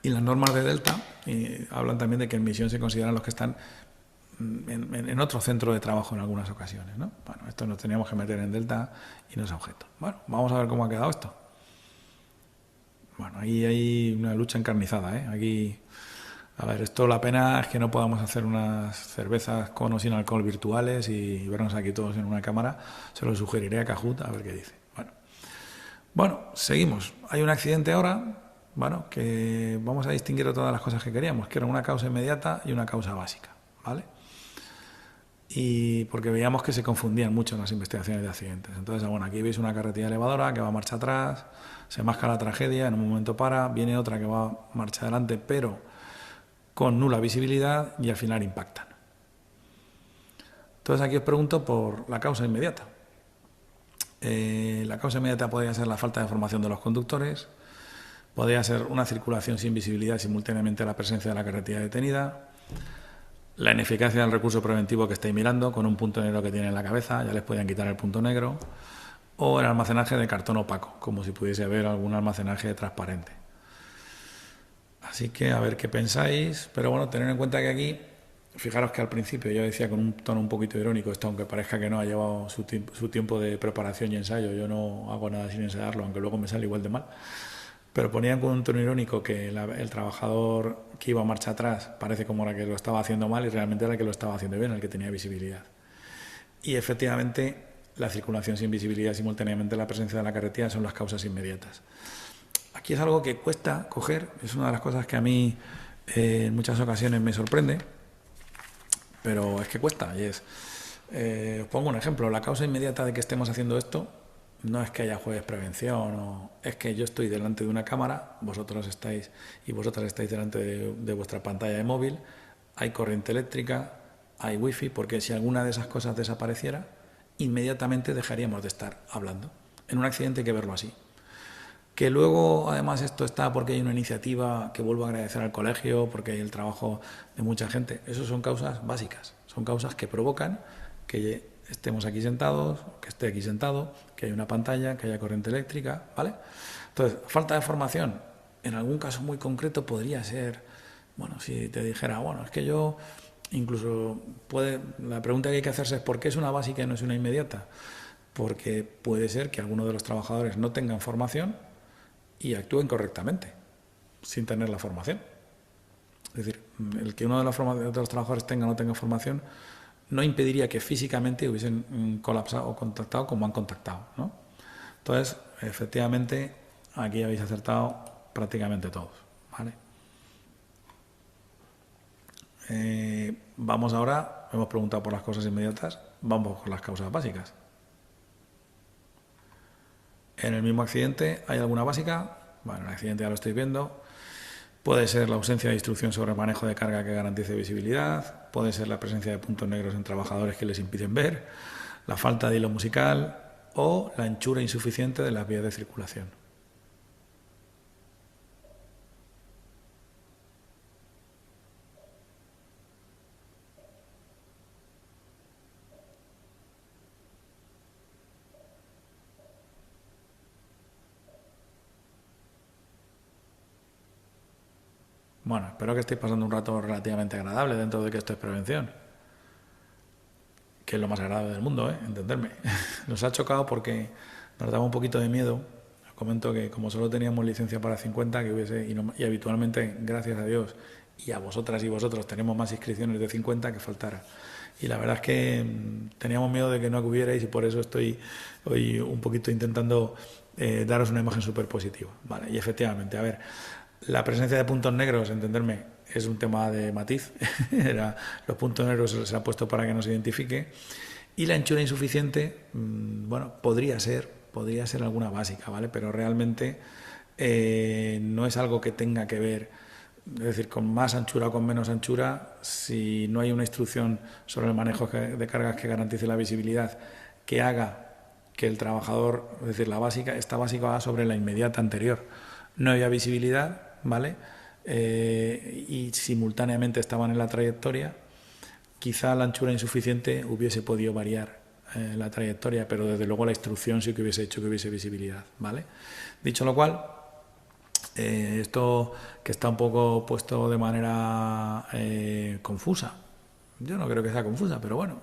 Y las normas de Delta hablan también de que en misión se consideran los que están en otro centro de trabajo en algunas ocasiones, ¿no? Bueno, esto nos teníamos que meter en Delta y no es objeto. Bueno, vamos a ver cómo ha quedado esto. Bueno, ahí hay una lucha encarnizada, ¿eh? Aquí, a ver, esto la pena es que no podamos hacer unas cervezas con o sin alcohol virtuales y vernos aquí todos en una cámara. Se lo sugeriré a Cajut a ver qué dice. Bueno, seguimos. Hay un accidente ahora, bueno, que vamos a distinguir de todas las cosas que queríamos, que era una causa inmediata y una causa básica, ¿vale? Y porque veíamos que se confundían mucho en las investigaciones de accidentes. Entonces, bueno, aquí veis una carretilla elevadora que va marcha atrás, se masca la tragedia, en un momento para, viene otra que va marcha adelante, pero con nula visibilidad, y al final impactan. Entonces aquí os pregunto por la causa inmediata. La causa inmediata podría ser la falta de formación de los conductores, podría ser una circulación sin visibilidad simultáneamente a la presencia de la carretilla detenida, la ineficacia del recurso preventivo que estáis mirando con un punto negro que tiene en la cabeza, ya les podían quitar el punto negro, o el almacenaje de cartón opaco, como si pudiese haber algún almacenaje transparente. Así que a ver qué pensáis, pero bueno, tener en cuenta que aquí, fijaros que al principio yo decía con un tono un poquito irónico, esto aunque parezca que no ha llevado su tiempo de preparación y ensayo, yo no hago nada sin ensayarlo, aunque luego me sale igual de mal, pero ponían con un tono irónico que el trabajador que iba a marcha atrás parece como era que lo estaba haciendo mal y realmente era el que lo estaba haciendo bien, el que tenía visibilidad. Y efectivamente la circulación sin visibilidad simultáneamente la presencia de la carretilla son las causas inmediatas. Aquí es algo que cuesta coger, es una de las cosas que a mí En muchas ocasiones me sorprende, pero es que cuesta. Y os pongo un ejemplo. La causa inmediata de que estemos haciendo esto no es que haya jueves prevención, es que yo estoy delante de una cámara, vosotras estáis delante de vuestra pantalla de móvil, hay corriente eléctrica, hay wifi, porque si alguna de esas cosas desapareciera, inmediatamente dejaríamos de estar hablando. En un accidente hay que verlo así. Que luego, además, esto está porque hay una iniciativa que vuelvo a agradecer al colegio, porque hay el trabajo de mucha gente. Eso son causas básicas, son causas que provocan que estemos aquí sentados, que esté aquí sentado, que haya una pantalla, que haya corriente eléctrica, ¿vale? Entonces, falta de formación, en algún caso muy concreto podría ser, bueno, si te dijera, bueno, es que yo, incluso la pregunta que hay que hacerse es ¿por qué es una básica y no es una inmediata? Porque puede ser que algunos de los trabajadores no tengan formación y actúen correctamente, sin tener la formación. Es decir, el que uno de los trabajadores tenga o no tenga formación no impediría que físicamente hubiesen colapsado o contactado como han contactado, ¿no? Entonces, efectivamente, aquí habéis acertado prácticamente todos, ¿vale? Vamos ahora, hemos preguntado por las cosas inmediatas, vamos con las causas básicas. En el mismo accidente, ¿hay alguna básica? Bueno, en el accidente ya lo estáis viendo. Puede ser la ausencia de instrucción sobre el manejo de carga que garantice visibilidad, puede ser la presencia de puntos negros en trabajadores que les impiden ver, la falta de hilo musical o la anchura insuficiente de las vías de circulación. Bueno, espero que estéis pasando un rato relativamente agradable dentro de que esto es prevención. Que es lo más agradable del mundo, entenderme. Nos ha chocado porque nos daba un poquito de miedo. Os comento que como solo teníamos licencia para 50, y habitualmente, gracias a Dios, y a vosotras y vosotros tenemos más inscripciones de 50 que faltara. Y la verdad es que teníamos miedo de que no acudierais y por eso estoy hoy un poquito intentando daros una imagen súper positiva. Vale, y efectivamente, a ver, la presencia de puntos negros, entenderme, es un tema de matiz. Los puntos negros se han puesto para que no se identifique. Y la anchura insuficiente, bueno, podría ser alguna básica, ¿vale? Pero realmente no es algo que tenga que ver, es decir, con más anchura o con menos anchura, si no hay una instrucción sobre el manejo de cargas que garantice la visibilidad, que haga que el trabajador, es decir, esta básica va sobre la inmediata anterior. No había visibilidad, ¿vale? Y simultáneamente estaban en la trayectoria, quizá la anchura insuficiente hubiese podido variar la trayectoria, pero desde luego la instrucción sí que hubiese hecho que hubiese visibilidad, ¿vale? Dicho lo cual, esto que está un poco puesto de manera confusa, yo no creo que sea confusa, pero bueno,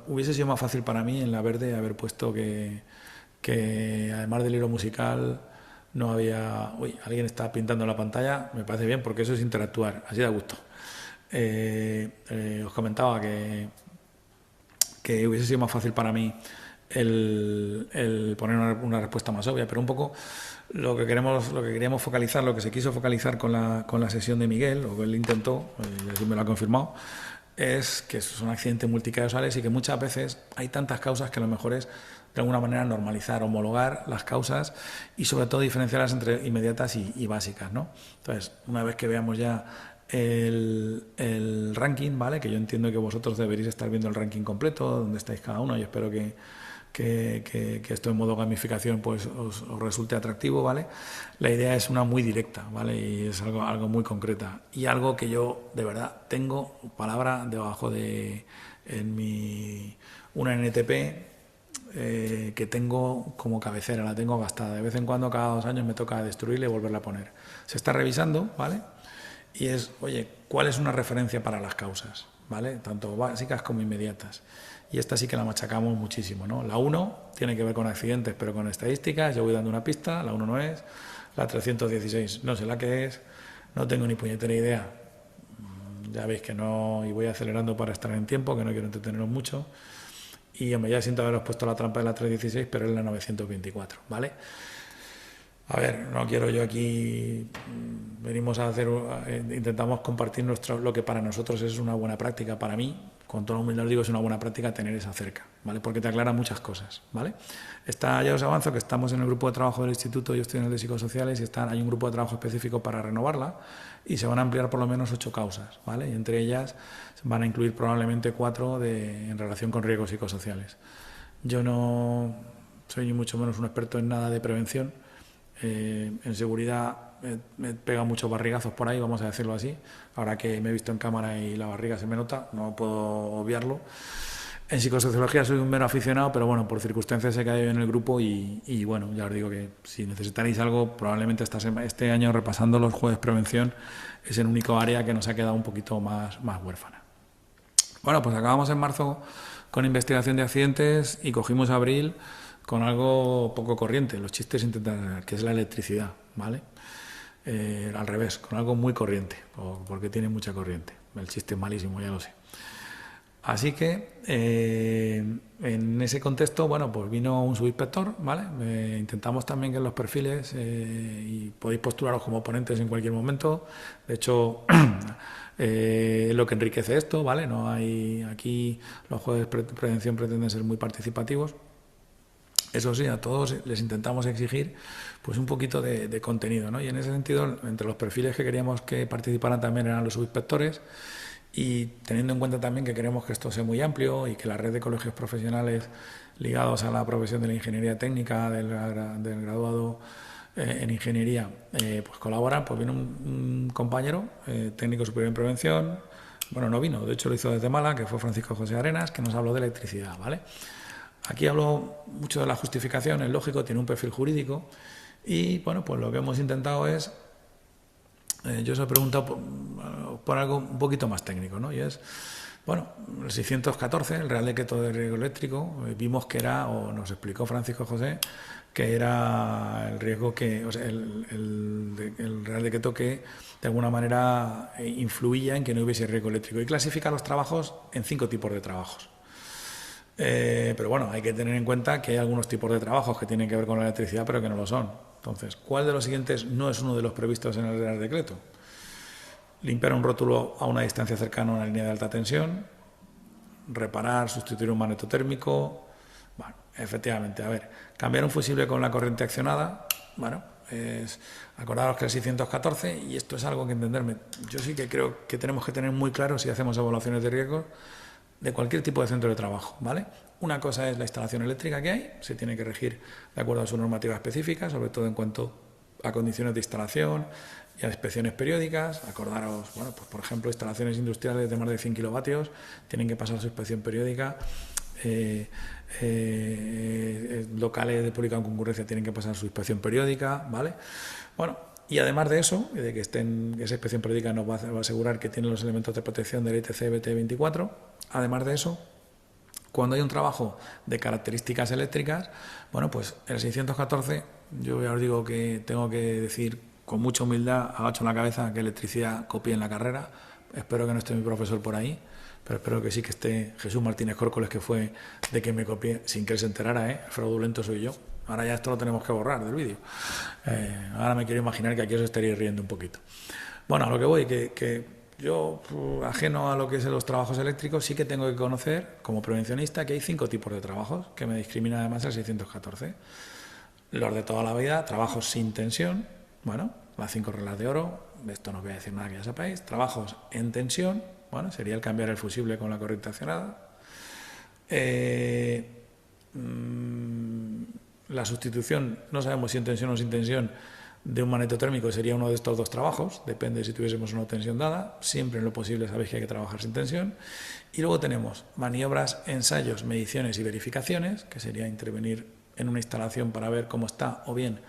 hubiese sido más fácil para mí en la verde haber puesto que además del hilo musical no había... Uy, alguien está pintando la pantalla, me parece bien porque eso es interactuar, así da gusto. Os comentaba que hubiese sido más fácil para mí el poner una respuesta más obvia, pero un poco lo que queríamos focalizar, lo que se quiso focalizar con la sesión de Miguel, o que él intentó, y así me lo ha confirmado, es que son accidentes multicausales y que muchas veces hay tantas causas que lo mejor es de alguna manera normalizar, homologar las causas y sobre todo diferenciarlas entre inmediatas y básicas, ¿no? Entonces, una vez que veamos ya el ranking, ¿vale? Que yo entiendo que vosotros deberéis estar viendo el ranking completo, donde estáis cada uno, y espero que esto en modo gamificación pues os resulte atractivo, ¿vale? La idea es una muy directa, ¿vale? Y es algo muy concreta. Y algo que yo, de verdad, tengo palabra debajo una NTP que tengo como cabecera, la tengo gastada. De vez en cuando, cada 2 años, me toca destruirla y volverla a poner. Se está revisando, ¿vale? Y es, oye, ¿cuál es una referencia para las causas? ¿Vale? Tanto básicas como inmediatas. Y esta sí que la machacamos muchísimo, ¿no? La 1 tiene que ver con accidentes, pero con estadísticas. Yo voy dando una pista, la 1 no es. La 316 no sé la que es, no tengo ni puñetera idea. Ya veis que no, y voy acelerando para estar en tiempo, que no quiero entreteneros mucho. Y me ya siento haberos puesto la trampa de la 316, pero es la 924, ¿vale? A ver, no quiero yo aquí, venimos a hacer, intentamos compartir lo que para nosotros es una buena práctica, para mí, con toda humildad os digo, es una buena práctica tener esa cerca, ¿vale? Porque te aclara muchas cosas, ¿vale? Ya os avanzo que estamos en el grupo de trabajo del instituto, yo estoy en el de psicosociales y hay un grupo de trabajo específico para renovarla y se van a ampliar por lo menos 8 causas, ¿vale? Y entre ellas van a incluir probablemente 4 en relación con riesgos psicosociales. Yo no soy ni mucho menos un experto en nada de prevención. En seguridad me pega muchos barrigazos por ahí, vamos a decirlo así. Ahora que me he visto en cámara y la barriga se me nota, no puedo obviarlo. En psicosociología soy un mero aficionado, pero bueno, por circunstancias he caído en el grupo y bueno, ya os digo que si necesitaréis algo, probablemente este año repasando los jueves prevención es el único área que nos ha quedado un poquito más huérfana. Bueno, pues acabamos en marzo con investigación de accidentes y cogimos abril con algo poco corriente, los chistes intentan, que es la electricidad, ¿vale? Al revés, con algo muy corriente, porque tiene mucha corriente. El chiste es malísimo, ya lo sé. Así que en ese contexto, bueno, pues vino un subinspector, ¿vale? Intentamos también que en los perfiles, y podéis postularos como ponentes en cualquier momento. De hecho, lo que enriquece esto, ¿vale? No hay aquí los jueves de prevención pretenden ser muy participativos. Eso sí, a todos les intentamos exigir pues un poquito de contenido, ¿no? Y en ese sentido, entre los perfiles que queríamos que participaran también eran los subinspectores y teniendo en cuenta también que queremos que esto sea muy amplio y que la red de colegios profesionales ligados a la profesión de la ingeniería técnica, del graduado en ingeniería, pues colaboran, pues vino un compañero, técnico superior en prevención, bueno, no vino, de hecho lo hizo desde Málaga, que fue Francisco José Arenas, que nos habló de electricidad, ¿vale? Aquí hablo mucho de la justificación, es lógico, tiene un perfil jurídico y bueno, pues lo que hemos intentado es, yo os he preguntado por algo un poquito más técnico, ¿no? Y es, bueno, el 614, el Real Decreto de Riesgo Eléctrico, vimos que era, o nos explicó Francisco José, que era el riesgo que, o sea, el Real Decreto que de alguna manera influía en que no hubiese riesgo eléctrico y clasifica los trabajos en 5 tipos de trabajos. Pero bueno, hay que tener en cuenta que hay algunos tipos de trabajos que tienen que ver con la electricidad, pero que no lo son. Entonces, ¿cuál de los siguientes no es uno de los previstos en el Real Decreto? Limpiar un rótulo a una distancia cercana a una línea de alta tensión, reparar, sustituir un magnetotérmico. Bueno, efectivamente, a ver, cambiar un fusible con la corriente accionada, bueno, acordaros que el 614, y esto es algo que entenderme, yo sí que creo que tenemos que tener muy claro si hacemos evaluaciones de riesgos de cualquier tipo de centro de trabajo, ¿vale? Una cosa es la instalación eléctrica que hay, se tiene que regir de acuerdo a su normativa específica, sobre todo en cuanto a condiciones de instalación y a inspecciones periódicas. Acordaros, bueno, pues por ejemplo, instalaciones industriales de más de 100 kilovatios tienen que pasar su inspección periódica, locales de pública concurrencia tienen que pasar su inspección periódica, ¿vale? Bueno, y además de eso, de que esa inspección periódica nos va a asegurar que tienen los elementos de protección del ITC BT24, además de eso, cuando hay un trabajo de características eléctricas, bueno, pues el 614, yo ya os digo que tengo que decir con mucha humildad, agacho la cabeza, que electricidad copie en la carrera. Espero que no esté mi profesor por ahí, pero espero que sí que esté Jesús Martínez Córcoles, que fue de que me copié sin que él se enterara, ¿eh? El fraudulento soy yo. Ahora ya esto lo tenemos que borrar del vídeo. Ahora me quiero imaginar que aquí os estaréis riendo un poquito. Bueno, a lo que voy, que yo, ajeno a lo que es los trabajos eléctricos, sí que tengo que conocer, como prevencionista, que hay 5 tipos de trabajos, que me discrimina además el 614. Los de toda la vida, trabajos sin tensión, bueno, las 5 reglas de oro, de esto no os voy a decir nada que ya sepáis. Trabajos en tensión, bueno, sería el cambiar el fusible con la corriente accionada. La sustitución, no sabemos si en tensión o sin tensión, de un magnetotérmico sería uno de estos 2 trabajos, depende si tuviésemos una tensión dada, siempre en lo posible sabéis que hay que trabajar sin tensión. Y luego tenemos maniobras, ensayos, mediciones y verificaciones, que sería intervenir en una instalación para ver cómo está, o bien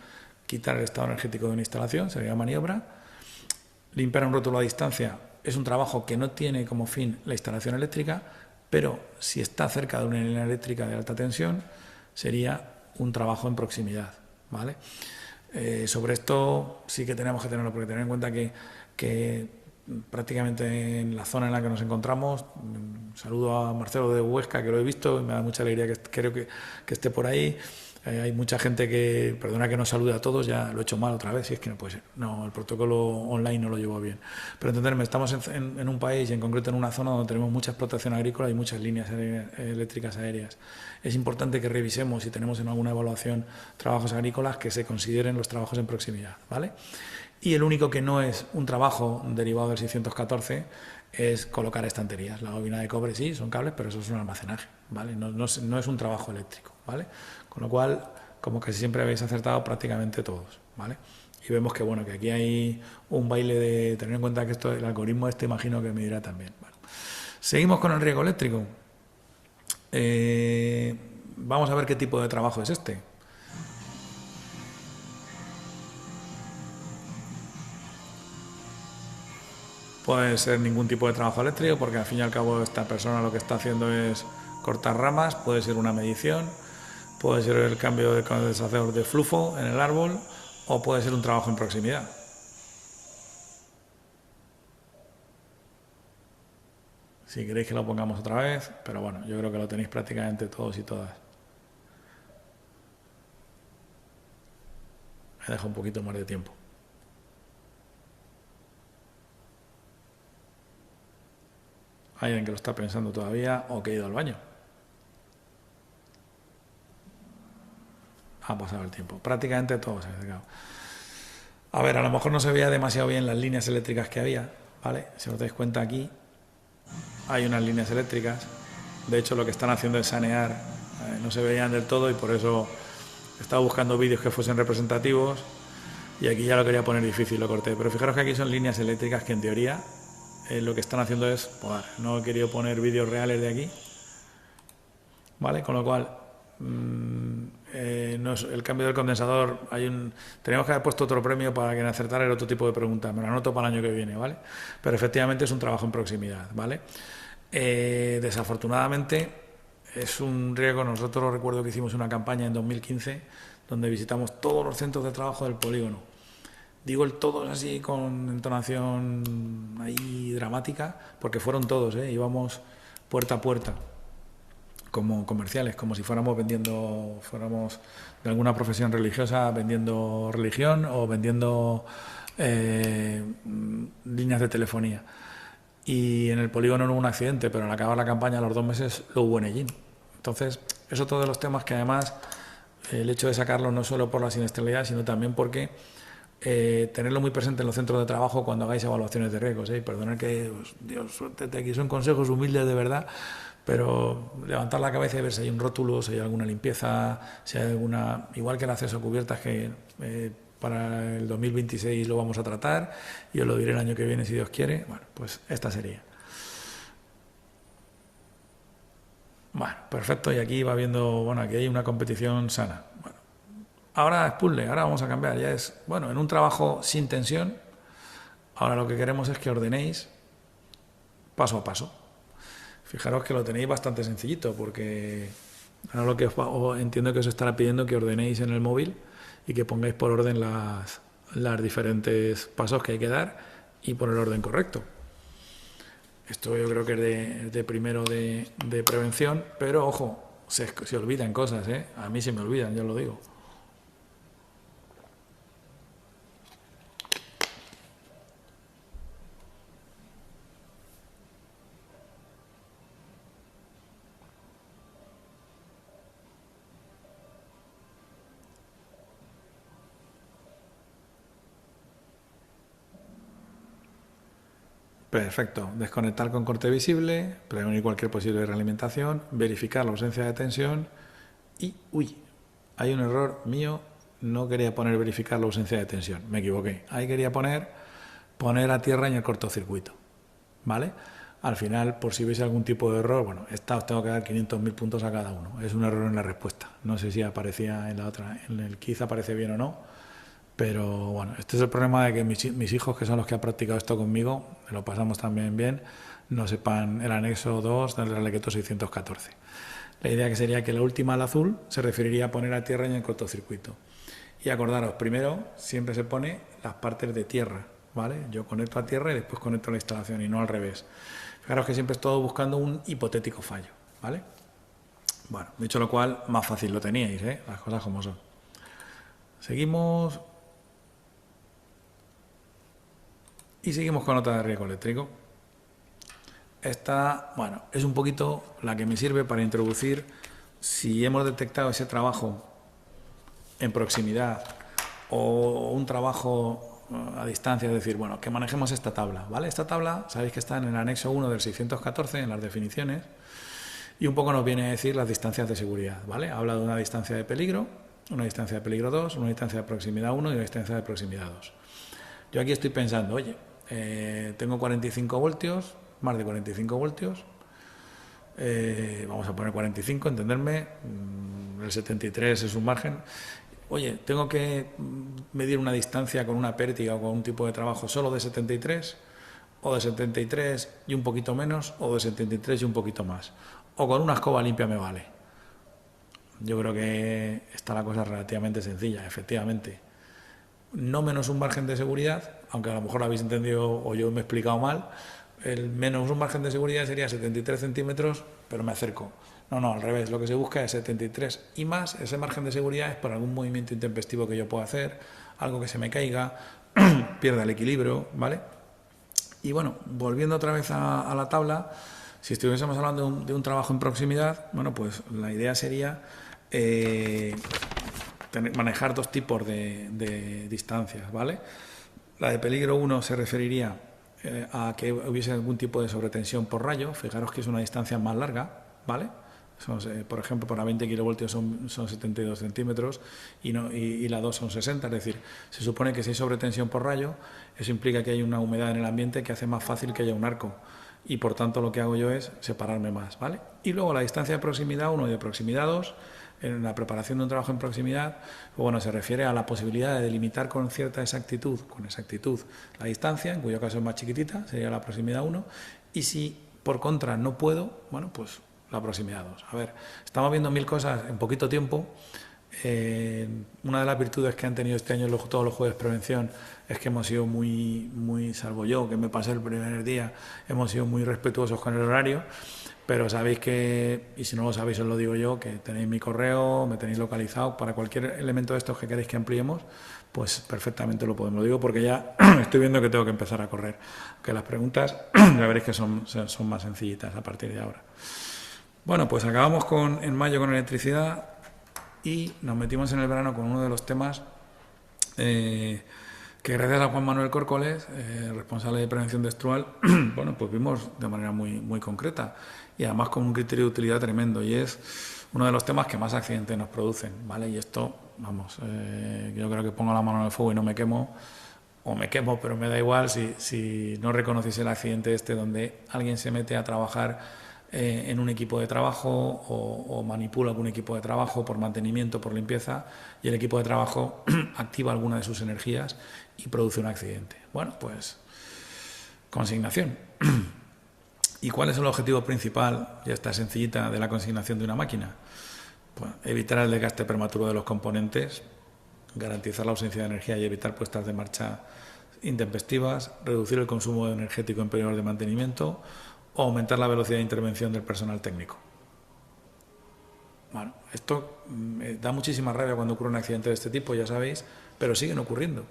quitar el estado energético de una instalación, sería maniobra. Limpiar un rótulo a distancia es un trabajo que no tiene como fin la instalación eléctrica, pero si está cerca de una línea eléctrica de alta tensión, sería un trabajo en proximidad, ¿vale? Sobre esto sí que tenemos que tenerlo, porque tener en cuenta que prácticamente en la zona en la que nos encontramos, saludo a Marcelo de Huesca, que lo he visto y me da mucha alegría que creo que esté por ahí, Hay mucha gente que, perdona que no salude a todos, ya lo he hecho mal otra vez, si es que no puede ser. No, el protocolo online no lo llevo bien. Pero entenderme, estamos en un país y en concreto en una zona donde tenemos mucha explotación agrícola y muchas líneas eléctricas aéreas. Es importante que revisemos, si tenemos en alguna evaluación trabajos agrícolas, que se consideren los trabajos en proximidad, ¿vale? Y el único que no es un trabajo derivado del 614 es colocar estanterías. La bobina de cobre sí, son cables, pero eso es un almacenaje, ¿vale? No es un trabajo eléctrico, ¿vale? Con lo cual, como casi siempre habéis acertado prácticamente todos, ¿vale? Y vemos que, bueno, que aquí hay un baile de tener en cuenta que esto, el algoritmo imagino que me dirá también. Bueno, seguimos con el riego eléctrico. Vamos a ver qué tipo de trabajo es este. Puede ser ningún tipo de trabajo eléctrico porque al fin y al cabo esta persona lo que está haciendo es cortar ramas, puede ser una medición, puede ser el cambio de condensador de flujo en el árbol o puede ser un trabajo en proximidad. Si queréis que lo pongamos otra vez, pero bueno, yo creo que lo tenéis prácticamente todos y todas. Me dejo un poquito más de tiempo. Hay alguien que lo está pensando todavía o que ha ido al baño. Ha pasado el tiempo. Prácticamente todo se ha acercado. A ver, a lo mejor no se veía demasiado bien las líneas eléctricas que había, ¿vale? Si os dais cuenta aquí, hay unas líneas eléctricas. De hecho, lo que están haciendo es sanear. No se veían del todo y por eso estaba buscando vídeos que fuesen representativos. Y aquí ya lo quería poner difícil, lo corté. Pero fijaros que aquí son líneas eléctricas que en teoría lo que están haciendo es, pues, no he querido poner vídeos reales de aquí, ¿vale? Con lo cual, no es el cambio del condensador, tenemos que haber puesto otro premio para que acertara el otro tipo de preguntas, me lo anoto para el año que viene, ¿vale? Pero efectivamente es un trabajo en proximidad, ¿vale? Desafortunadamente es un riesgo. Nosotros recuerdo que hicimos una campaña en 2015 donde visitamos todos los centros de trabajo del polígono. Digo el todos así con entonación ahí dramática, porque fueron todos, íbamos puerta a puerta, como comerciales, como si fuéramos de alguna profesión religiosa, vendiendo religión o vendiendo líneas de telefonía. Y en el polígono no hubo un accidente, pero al acabar la campaña, a los 2 meses, lo hubo en Ellín. Entonces, es otro de los temas que además, el hecho de sacarlo no solo por la siniestralidad, sino también porque tenerlo muy presente en los centros de trabajo cuando hagáis evaluaciones de riesgos. Perdonad que, Dios, suéltate aquí, son consejos humildes de verdad, pero levantar la cabeza y ver si hay un rótulo, si hay alguna limpieza, si hay alguna, igual que el acceso a cubiertas, que para el 2026 lo vamos a tratar y os lo diré el año que viene si Dios quiere. Bueno, pues esta sería. Bueno, perfecto, y aquí va viendo, bueno, aquí hay una competición sana. Bueno, ahora es puzzle, ahora vamos a cambiar, ya es, bueno, en un trabajo sin tensión, ahora lo que queremos es que ordenéis paso a paso. Fijaros que lo tenéis bastante sencillito, porque ahora lo que entiendo que os estará pidiendo que ordenéis en el móvil y que pongáis por orden las diferentes pasos que hay que dar y por el orden correcto. Esto yo creo que es de primero de prevención, pero ojo, se olvidan cosas, a mí se me olvidan, ya lo digo. Perfecto. Desconectar con corte visible, prevenir cualquier posible realimentación, verificar la ausencia de tensión y, hay un error mío, no quería poner verificar la ausencia de tensión, me equivoqué. Ahí quería poner a tierra en el cortocircuito, ¿vale? Al final, por si veis algún tipo de error, bueno, os tengo que dar 500.000 puntos a cada uno. Es un error en la respuesta. No sé si aparecía en la otra, en el quiz aparece bien o no. Pero bueno, este es el problema de que mis hijos, que son los que han practicado esto conmigo, lo pasamos también bien, no sepan el anexo 2 del Real Decreto 614. La idea que sería que la última, al azul, se referiría a poner a tierra en el cortocircuito. Y acordaros, primero siempre se pone las partes de tierra, ¿vale? Yo conecto a tierra y después conecto a la instalación y no al revés. Fijaros que siempre estoy buscando un hipotético fallo, ¿vale? Bueno, dicho lo cual, más fácil lo teníais, ¿eh? Las cosas como son. Seguimos. Y seguimos con otra de riesgo eléctrico. Esta, bueno, es un poquito la que me sirve para introducir si hemos detectado ese trabajo en proximidad o un trabajo a distancia, es decir, bueno, que manejemos esta tabla, ¿vale? Esta tabla, sabéis que está en el anexo 1 del 614, en las definiciones, y un poco nos viene a decir las distancias de seguridad, ¿vale? Habla de una distancia de peligro, una distancia de peligro 2, una distancia de proximidad 1 y una distancia de proximidad 2. Yo aquí estoy pensando, oye, tengo 45 voltios, más de 45 voltios, vamos a poner 45, entenderme, el 73 es un margen. Oye, tengo que medir una distancia con una pértiga o con un tipo de trabajo solo de 73, o de 73 y un poquito menos, o de 73 y un poquito más, o con una escoba limpia me vale. Yo creo que está la cosa relativamente sencilla, efectivamente. No menos un margen de seguridad, aunque a lo mejor lo habéis entendido o yo me he explicado mal, el menos un margen de seguridad sería 73 centímetros, pero me acerco. No, al revés, lo que se busca es 73 y más. Ese margen de seguridad es por algún movimiento intempestivo que yo pueda hacer, algo que se me caiga, pierda el equilibrio, ¿vale? Y bueno, volviendo otra vez a la tabla, si estuviésemos hablando de un trabajo en proximidad, bueno, pues la idea sería manejar dos tipos de distancias, ¿vale? La de peligro 1 se referiría a que hubiese algún tipo de sobretensión por rayo. Fijaros que es una distancia más larga, ¿vale? Por ejemplo, para 20 kilovoltios son 72 centímetros y la 2 son 60, es decir, se supone que si hay sobretensión por rayo, eso implica que hay una humedad en el ambiente que hace más fácil que haya un arco y por tanto lo que hago yo es separarme más, ¿vale? Y luego la distancia de proximidad 1 y de proximidad 2, en la preparación de un trabajo en proximidad, bueno, se refiere a la posibilidad de delimitar con cierta exactitud, la distancia, en cuyo caso es más chiquitita, sería la proximidad 1, y si por contra no puedo, bueno, pues la proximidad 2. A ver, estamos viendo mil cosas en poquito tiempo. Una de las virtudes que han tenido este año todos los jueves de prevención es que hemos sido muy, salvo yo, que me pasé el primer día, hemos sido muy respetuosos con el horario, pero sabéis que, y si no lo sabéis os lo digo yo, que tenéis mi correo, me tenéis localizado, para cualquier elemento de estos que queréis que ampliemos, pues perfectamente lo podemos. Lo digo porque ya estoy viendo que tengo que empezar a correr, que las preguntas ya veréis que son más sencillitas a partir de ahora. Bueno, pues acabamos en mayo con electricidad y nos metimos en el verano con uno de los temas que gracias a Juan Manuel Córcoles, responsable de prevención de Estrual, bueno, pues vimos de manera muy concreta y además con un criterio de utilidad tremendo, y es uno de los temas que más accidentes nos producen, ¿vale? Y esto, vamos, yo creo que pongo la mano en el fuego y no me quemo, o me quemo, pero me da igual si no reconociese el accidente donde alguien se mete a trabajar en un equipo de trabajo o manipula algún equipo de trabajo por mantenimiento, por limpieza, y el equipo de trabajo activa alguna de sus energías y produce un accidente. Bueno, pues consignación. ¿Y cuál es el objetivo principal, ya está sencillita, de la consignación de una máquina? Pues evitar el desgaste prematuro de los componentes, garantizar la ausencia de energía y evitar puestas de marcha intempestivas, reducir el consumo energético en periodos de mantenimiento o aumentar la velocidad de intervención del personal técnico. Bueno, esto da muchísima rabia cuando ocurre un accidente de este tipo, ya sabéis, pero siguen ocurriendo.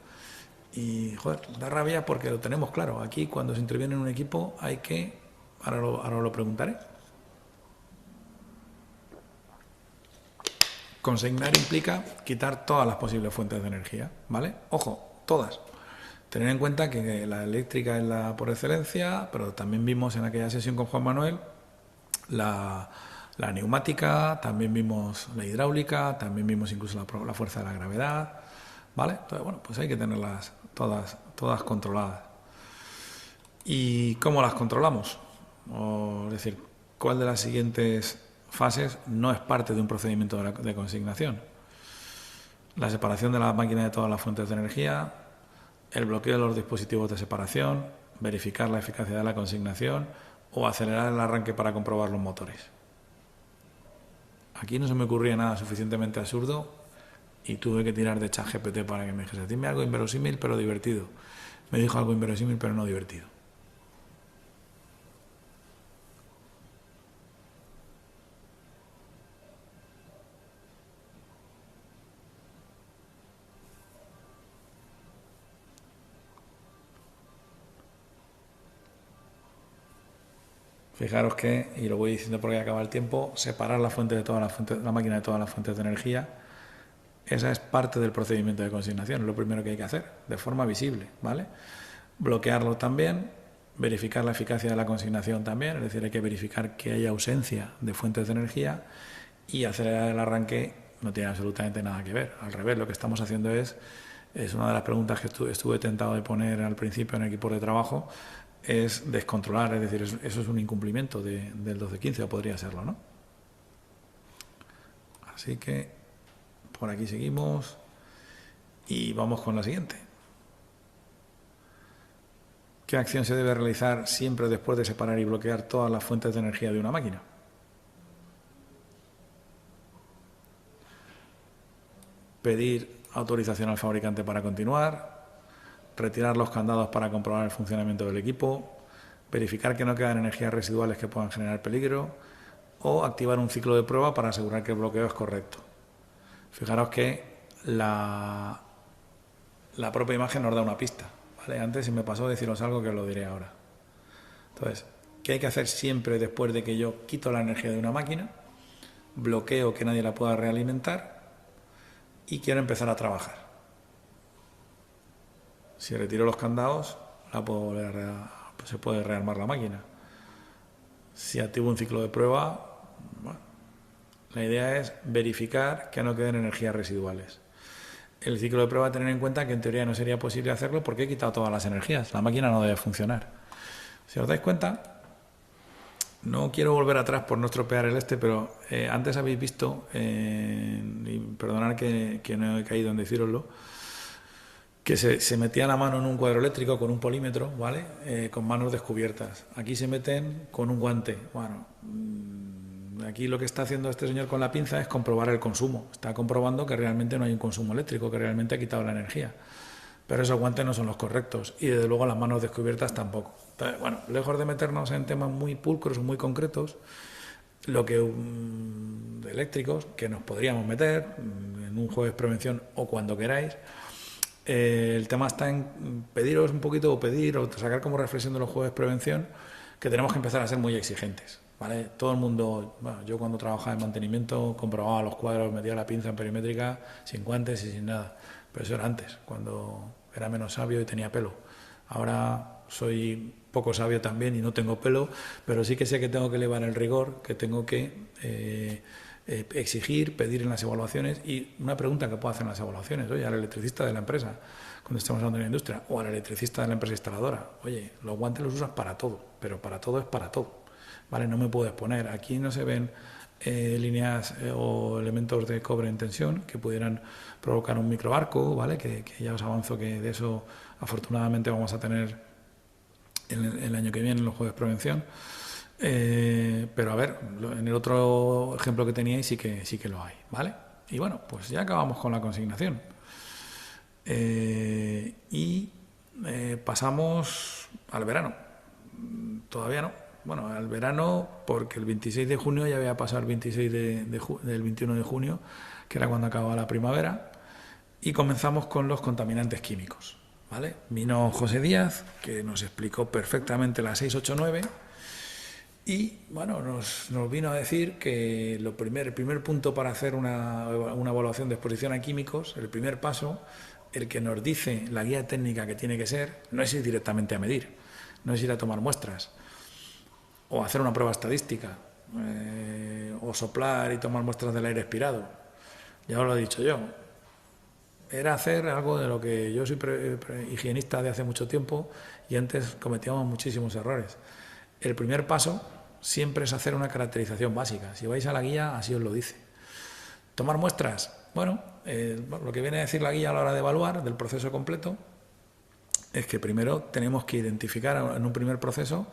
Y, joder, da rabia porque lo tenemos claro. Aquí, cuando se interviene en un equipo, hay que... Ahora lo preguntaré. Consignar implica quitar todas las posibles fuentes de energía, ¿vale? Ojo, todas. Tener en cuenta que la eléctrica es la por excelencia, pero también vimos en aquella sesión con Juan Manuel la neumática, también vimos la hidráulica, también vimos incluso la fuerza de la gravedad, ¿vale? Entonces, bueno, pues hay que tenerlas todas controladas. ¿Y cómo las controlamos? Es decir, ¿cuál de las siguientes fases no es parte de un procedimiento de consignación? La separación de la máquina de todas las fuentes de energía, el bloqueo de los dispositivos de separación, verificar la eficacia de la consignación o acelerar el arranque para comprobar los motores. Aquí no se me ocurría nada suficientemente absurdo y tuve que tirar de ChatGPT para que me dijese, dime algo inverosímil pero divertido. Me dijo algo inverosímil pero no divertido. Fijaros que, y lo voy diciendo porque acaba el tiempo, separar la fuente de todas las fuentes, la máquina de todas las fuentes de energía, esa es parte del procedimiento de consignación, es lo primero que hay que hacer, de forma visible, ¿vale? Bloquearlo también, verificar la eficacia de la consignación también, es decir, hay que verificar que haya ausencia de fuentes de energía, y acelerar el arranque no tiene absolutamente nada que ver. Al revés, lo que estamos haciendo es una de las preguntas que estuve tentado de poner al principio en equipos de trabajo, es descontrolar, es decir, eso es un incumplimiento del 1215, o podría serlo, ¿no? Así que por aquí seguimos y vamos con la siguiente. ¿Qué acción se debe realizar siempre después de separar y bloquear todas las fuentes de energía de una máquina? Pedir autorización al fabricante para continuar, retirar los candados para comprobar el funcionamiento del equipo, verificar que no quedan energías residuales que puedan generar peligro, o activar un ciclo de prueba para asegurar que el bloqueo es correcto. Fijaros que la propia imagen nos da una pista, ¿vale? Antes se me pasó deciros algo que os lo diré ahora. Entonces, ¿qué hay que hacer siempre después de que yo quito la energía de una máquina, bloqueo que nadie la pueda realimentar y quiero empezar a trabajar? Si retiro los candados, se puede rearmar la máquina. Si activo un ciclo de prueba, bueno, la idea es verificar que no queden energías residuales. El ciclo de prueba, tener en cuenta que en teoría no sería posible hacerlo porque he quitado todas las energías. La máquina no debe funcionar. Si os dais cuenta, no quiero volver atrás por no estropear el pero antes habéis visto, y perdonad que no he caído en decíroslo, que se metía la mano en un cuadro eléctrico con un polímetro, ¿vale? Con manos descubiertas. Aquí se meten con un guante. Bueno, aquí lo que está haciendo este señor con la pinza es comprobar el consumo. Está comprobando que realmente no hay un consumo eléctrico, que realmente ha quitado la energía. Pero esos guantes no son los correctos y desde luego las manos descubiertas tampoco. Entonces, bueno, lejos de meternos en temas muy pulcros o muy concretos, lo que de eléctricos, que nos podríamos meter en un jueves prevención o cuando queráis, el tema está en pediros un poquito, o sacar como reflexión de los jueves prevención, que tenemos que empezar a ser muy exigentes, ¿vale? Todo el mundo, bueno, yo cuando trabajaba en mantenimiento comprobaba los cuadros, metía la pinza en perimétrica sin guantes y sin nada, pero eso era antes, cuando era menos sabio y tenía pelo. Ahora soy poco sabio también y no tengo pelo, pero sí que sé que tengo que elevar el rigor, que tengo que exigir, pedir en las evaluaciones. Y una pregunta que puedo hacer en las evaluaciones: oye, al electricista de la empresa, cuando estamos hablando de la industria, o al electricista de la empresa instaladora, oye, los guantes los usas para todo, pero para todo es para todo, ¿vale? No me puedo exponer. Aquí no se ven líneas o elementos de cobre en tensión que pudieran provocar un microarco, ¿vale? Que ya os avanzo que de eso afortunadamente vamos a tener el año que viene en los jueves de prevención. Pero a ver, en el otro ejemplo que teníais sí que lo hay, ¿vale? Y bueno, pues ya acabamos con la consignación. Pasamos al verano. Todavía no. Bueno, al verano, porque el 26 de junio ya había pasado el 26 del 21 de junio, que era cuando acababa la primavera, y comenzamos con los contaminantes químicos, ¿vale? Vino José Díaz, que nos explicó perfectamente la 689, y bueno, nos vino a decir que el primer punto para hacer una evaluación de exposición a químicos, el primer paso, el que nos dice la guía técnica que tiene que ser, no es ir directamente a medir, no es ir a tomar muestras, o hacer una prueba estadística, o soplar y tomar muestras del aire expirado. Ya os lo he dicho yo. Era hacer algo de lo que yo soy higienista de hace mucho tiempo y antes cometíamos muchísimos errores. El primer paso siempre es hacer una caracterización básica. Si vais a la guía, así os lo dice. Tomar muestras. Bueno, lo que viene a decir la guía a la hora de evaluar del proceso completo es que primero tenemos que identificar en un primer proceso.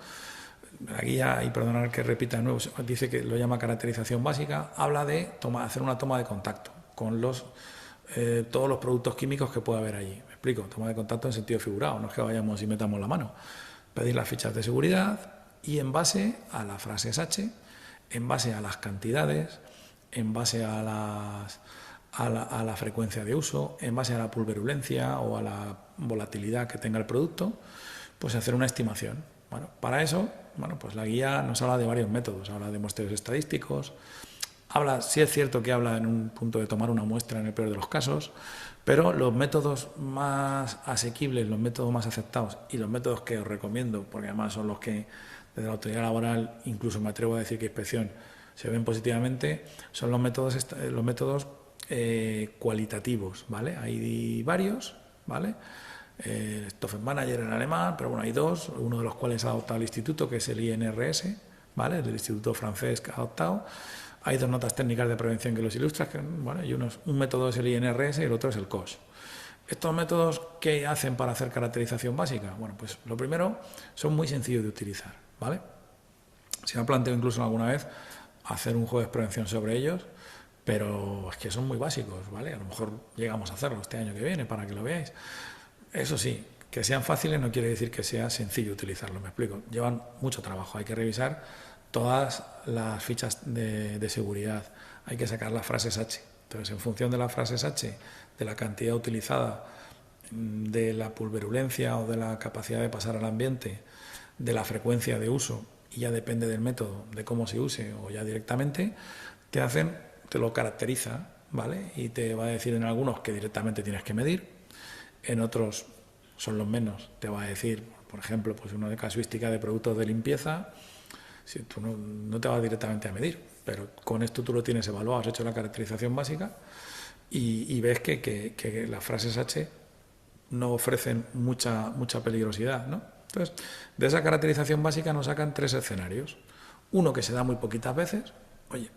La guía, y perdonad que repita de nuevo, dice que lo llama caracterización básica, habla de hacer una toma de contacto con todos los productos químicos que pueda haber allí. Me explico, toma de contacto en sentido figurado, no es que vayamos y metamos la mano. Pedir las fichas de seguridad y en base a las frases H, en base a las cantidades, en base a la frecuencia de uso, en base a la pulverulencia o a la volatilidad que tenga el producto, pues hacer una estimación. Bueno, para eso Bueno, pues la guía nos habla de varios métodos, habla de muestreos estadísticos, sí es cierto que habla en un punto de tomar una muestra en el peor de los casos, pero los métodos más asequibles, los métodos más aceptados y los métodos que os recomiendo, porque además son los que desde la autoridad laboral, incluso me atrevo a decir que inspección, se ven positivamente, son los métodos cualitativos, ¿vale? Hay varios, ¿vale? Stoffenmanager en alemán, pero bueno, hay dos, uno de los cuales ha adoptado el instituto, que es el INRS, ¿vale? El instituto francés que ha adoptado. Hay dos notas técnicas de prevención que los ilustran, que, bueno, un método es el INRS y el otro es el COS. ¿Estos métodos qué hacen para hacer caracterización básica? Bueno, pues lo primero, son muy sencillos de utilizar, ¿vale? Se me ha planteado incluso alguna vez hacer un juego de prevención sobre ellos, pero es que son muy básicos, ¿vale? A lo mejor llegamos a hacerlo este año que viene para que lo veáis. Eso sí, que sean fáciles no quiere decir que sea sencillo utilizarlo, me explico. Llevan mucho trabajo, hay que revisar todas las fichas de seguridad, hay que sacar las frases H. Entonces, en función de las frases H, de la cantidad utilizada, de la pulverulencia o de la capacidad de pasar al ambiente, de la frecuencia de uso, y ya depende del método, de cómo se use o ya directamente, te lo caracteriza, ¿vale? Y te va a decir en algunos que directamente tienes que medir, en otros son los menos, te va a decir, por ejemplo, pues uno de casuística de productos de limpieza, si tú no te vas directamente a medir, pero con esto tú lo tienes evaluado, has hecho la caracterización básica y ves que las frases H no ofrecen mucha peligrosidad, ¿no? Entonces, de esa caracterización básica nos sacan tres escenarios. Uno que se da muy poquitas veces, oye,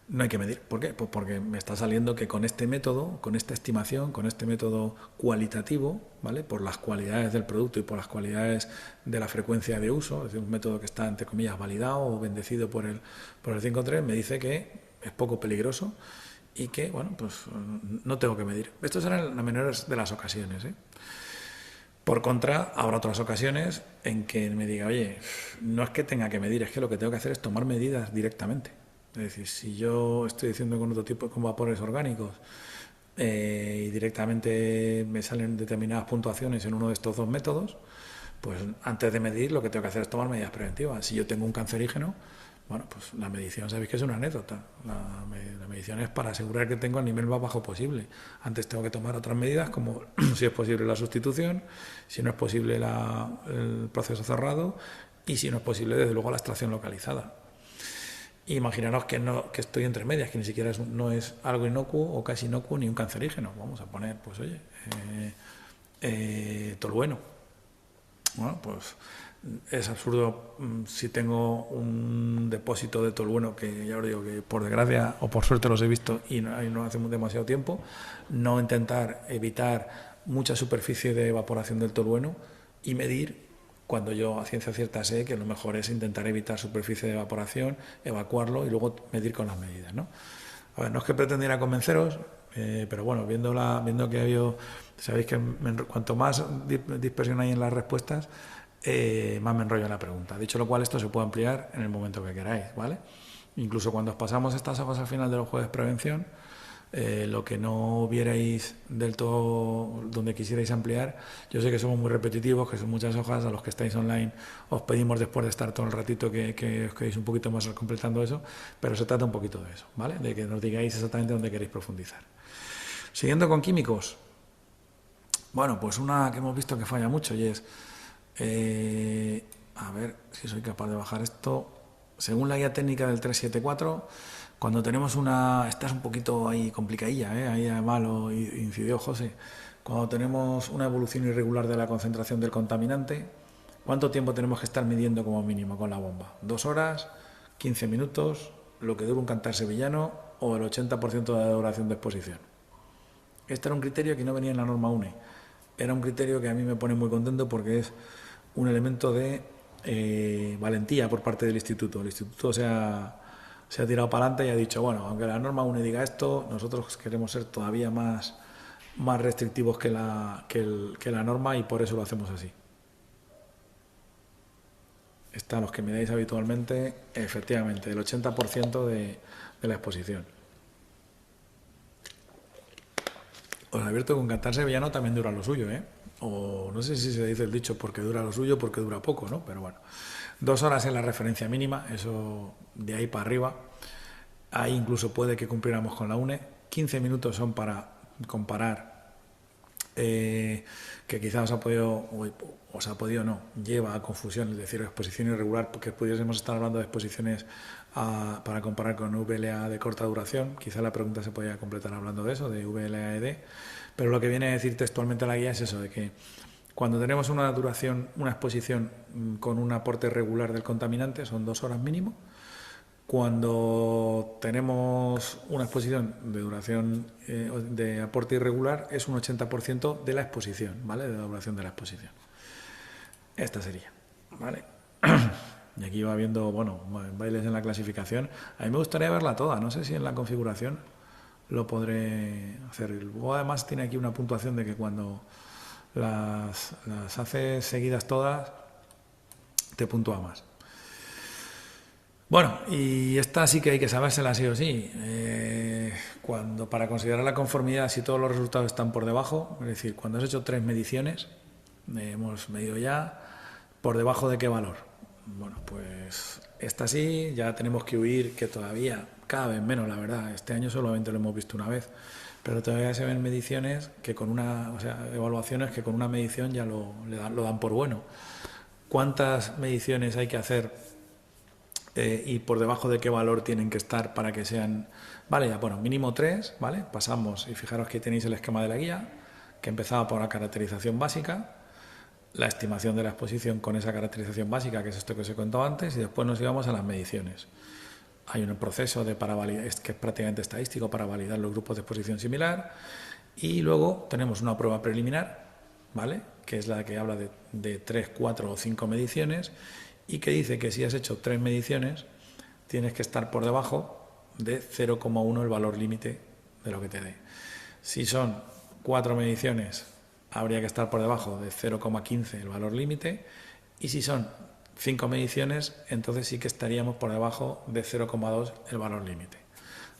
no hay que medir. ¿Por qué? Pues porque me está saliendo que con este método, con esta estimación, con este método cualitativo, ¿vale? Por las cualidades del producto y por las cualidades de la frecuencia de uso, es decir, un método que está, entre comillas, validado o bendecido por el 5.3, me dice que es poco peligroso y que, bueno, pues no tengo que medir. Estas serán las menores de las ocasiones, ¿eh? Por contra, habrá otras ocasiones en que me diga, oye, no es que tenga que medir, es que lo que tengo que hacer es tomar medidas directamente. Es decir, si yo estoy diciendo con otro tipo de vapores orgánicos y directamente me salen determinadas puntuaciones en uno de estos dos métodos, pues antes de medir lo que tengo que hacer es tomar medidas preventivas. Si yo tengo un cancerígeno, bueno, pues la medición, sabéis que es una anécdota. La medición es para asegurar que tengo el nivel más bajo posible. Antes tengo que tomar otras medidas, como si es posible la sustitución, si no es posible el proceso cerrado y si no es posible, desde luego, la extracción localizada. Imaginaros que estoy entre medias, que ni siquiera no es algo inocuo o casi inocuo ni un cancerígeno. Vamos a poner, pues oye, tolueno. Bueno, pues es absurdo si tengo un depósito de tolueno, que ya os digo que por desgracia o por suerte los he visto y no hace demasiado tiempo, no intentar evitar mucha superficie de evaporación del tolueno y medir cuando yo a ciencia cierta sé que lo mejor es intentar evitar superficie de evaporación, evacuarlo y luego medir con las medidas, ¿no? A ver, no es que pretendiera convenceros, pero bueno, viendo que ha habido, sabéis que cuanto más dispersión hay en las respuestas, más me enrollo en la pregunta. Dicho lo cual, esto se puede ampliar en el momento que queráis, ¿vale? Incluso cuando os pasamos estas hojas al final de los juegos de prevención, lo que no vierais del todo donde quisierais ampliar, yo sé que somos muy repetitivos, que son muchas hojas, a los que estáis online os pedimos después de estar todo el ratito que os quedéis un poquito más completando eso, pero se trata un poquito de eso, ¿vale? De que nos digáis exactamente dónde queréis profundizar. Siguiendo con químicos, bueno, pues una que hemos visto que falla mucho y es, a ver si soy capaz de bajar esto, según la guía técnica del 374, cuando tenemos esta es un poquito ahí complicadilla, ahí además lo incidió José, cuando tenemos una evolución irregular de la concentración del contaminante, ¿cuánto tiempo tenemos que estar midiendo como mínimo con la bomba? ¿2 horas? ¿15 minutos? ¿Lo que dura un cantar sevillano? ¿O el 80% de la duración de exposición? Este era un criterio que no venía en la norma UNE. Era un criterio que a mí me pone muy contento porque es un elemento de valentía por parte del instituto. El instituto se ha tirado para adelante y ha dicho, bueno, aunque la norma UNE diga esto, nosotros queremos ser todavía más restrictivos que la norma y por eso lo hacemos así. Están los que miráis habitualmente, efectivamente, el 80% de la exposición. Os advierto que un cantar sevillano también dura lo suyo, ¿eh? o no sé si se dice el dicho porque dura lo suyo, porque dura poco, ¿no? Pero bueno, 2 horas es la referencia mínima, eso de ahí para arriba. Ahí incluso puede que cumpliéramos con la UNE. 15 minutos son para comparar, que quizás os ha podido no, lleva a confusión, es decir, exposición irregular, porque pudiésemos estar hablando de exposiciones para comparar con VLA de corta duración. Quizá la pregunta se podría completar hablando de eso, de VLA-ED, pero lo que viene a decir textualmente la guía es eso, de que cuando tenemos una duración, una exposición con un aporte regular del contaminante, son 2 horas mínimo. Cuando tenemos una exposición de duración de aporte irregular, es un 80% de la exposición, ¿vale? De la duración de la exposición. Esta sería, ¿vale? Y aquí va viendo, bueno, bailes en la clasificación. A mí me gustaría verla toda, no sé si en la configuración lo podré hacer. Luego además tiene aquí una puntuación de que cuando las haces seguidas todas, te puntúa más. Bueno, y esta sí que hay que sabérsela sí o sí. Para considerar la conformidad, si todos los resultados están por debajo, es decir, cuando has hecho 3 mediciones, hemos medido ya, ¿por debajo de qué valor? Bueno, pues esta sí, ya tenemos que huir, que todavía cada vez menos, la verdad. Este año solamente lo hemos visto una vez, pero todavía se ven mediciones que con evaluaciones que con una medición ya lo dan por bueno. ¿Cuántas mediciones hay que hacer? Y por debajo de qué valor tienen que estar para que sean, vale, ya, bueno, mínimo 3, ¿vale? Pasamos, y fijaros que tenéis el esquema de la guía, que empezaba por la caracterización básica, la estimación de la exposición con esa caracterización básica, que es esto que os he contado antes, y después nos íbamos a las mediciones. Hay un proceso para validar, que es prácticamente estadístico, para validar los grupos de exposición similar, y luego tenemos una prueba preliminar, ¿vale? Que es la que habla de 3, 4 o 5 mediciones, y que dice que si has hecho 3 mediciones tienes que estar por debajo de 0,1 el valor límite de lo que te dé. Si son 4 mediciones habría que estar por debajo de 0,15 el valor límite, y si son 5 mediciones entonces sí que estaríamos por debajo de 0,2 el valor límite.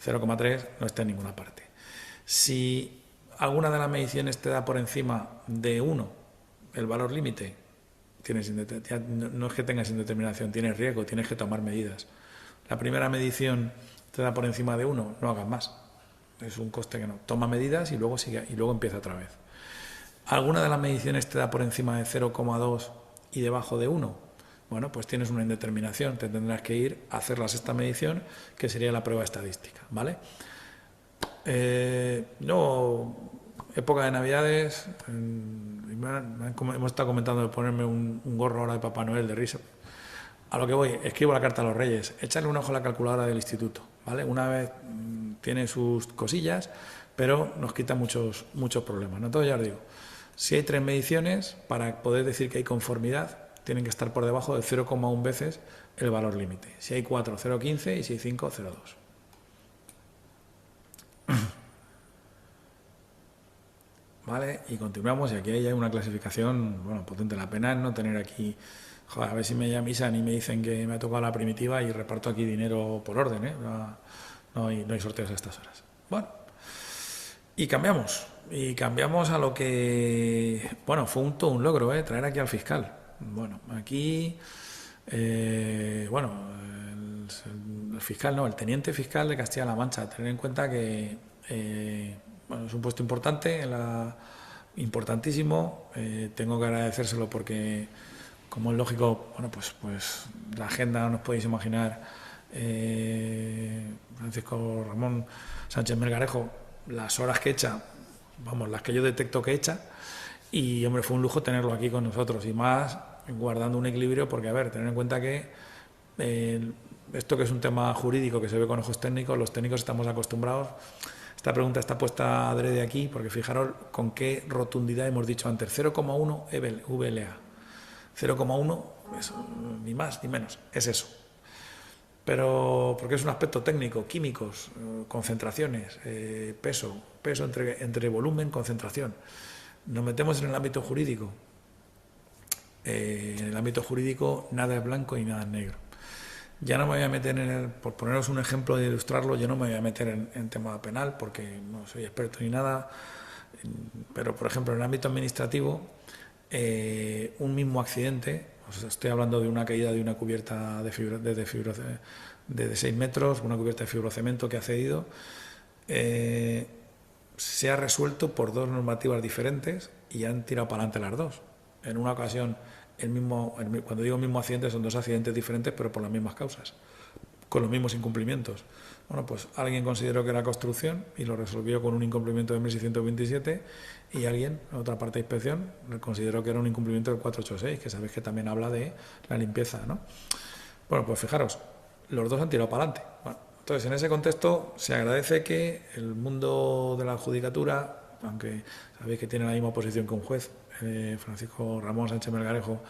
0,3 no está en ninguna parte. Si alguna de las mediciones te da por encima de 1 el valor límite, no es que tengas indeterminación, tienes riesgo, tienes que tomar medidas. La primera medición te da por encima de 1, no hagas más. Es un coste que no. Toma medidas y luego sigue, y luego empieza otra vez. ¿Alguna de las mediciones te da por encima de 0,2 y debajo de 1? Bueno, pues tienes una indeterminación, te tendrás que ir a hacer la sexta medición, que sería la prueba estadística, ¿vale? Época de Navidades, hemos estado comentando de ponerme un gorro ahora de Papá Noel de risa. A lo que voy, escribo la carta a los Reyes, echarle un ojo a la calculadora del instituto, ¿vale? Una vez tiene sus cosillas, pero nos quita muchos problemas, ¿no? Entonces ya os digo, si hay 3 mediciones, para poder decir que hay conformidad, tienen que estar por debajo de 0,1 veces el valor límite. Si hay 4, 0,15 y si hay 5, 0,2. ¿Vale? Y continuamos, y aquí hay una clasificación, bueno, potente. La pena es no tener aquí, joder, a ver si me avisan y me dicen que me ha tocado la primitiva y reparto aquí dinero por orden, ¿eh? No hay sorteos a estas horas. Bueno, y cambiamos a lo que, bueno, fue todo un logro, traer aquí al fiscal. Bueno, aquí, el fiscal no, el teniente fiscal de Castilla-La Mancha. Tener en cuenta que bueno, es un puesto importante, importantísimo. Tengo que agradecérselo porque, como es lógico, bueno, pues la agenda, no os podéis imaginar, Francisco Ramón Sánchez Melgarejo, las horas que echa, vamos, las que yo detecto que echa, y hombre, fue un lujo tenerlo aquí con nosotros, y más guardando un equilibrio, porque a ver, tener en cuenta que esto que es un tema jurídico que se ve con ojos técnicos, los técnicos estamos acostumbrados. Esta pregunta está puesta adrede aquí porque fijaros con qué rotundidad hemos dicho antes, 0,1 VLA. 0,1 es ni más ni menos, es eso. Pero porque es un aspecto técnico, químicos, concentraciones, peso entre volumen, concentración. Nos metemos en el ámbito jurídico. En el ámbito jurídico nada es blanco y nada es negro. Ya no me voy a meter por poneros un ejemplo de ilustrarlo, yo no me voy a meter en tema penal porque no soy experto ni nada. pero por ejemplo en el ámbito administrativo, un mismo accidente, o sea, estoy hablando de una caída de una cubierta de 6 metros, una cubierta de fibrocemento que ha cedido, se ha resuelto por dos normativas diferentes y han tirado para adelante las dos. En una ocasión, cuando digo mismo accidente, son dos accidentes diferentes, pero por las mismas causas, con los mismos incumplimientos. Bueno, pues alguien consideró que era construcción y lo resolvió con un incumplimiento de 1627 y alguien, en otra parte de inspección, consideró que era un incumplimiento del 486, que sabéis que también habla de la limpieza, ¿no? Bueno, pues fijaros, los dos han tirado para adelante. Bueno, entonces, en ese contexto, se agradece que el mundo de la judicatura, aunque sabéis que tiene la misma posición que un juez, Francisco Ramón Sánchez Melgarejo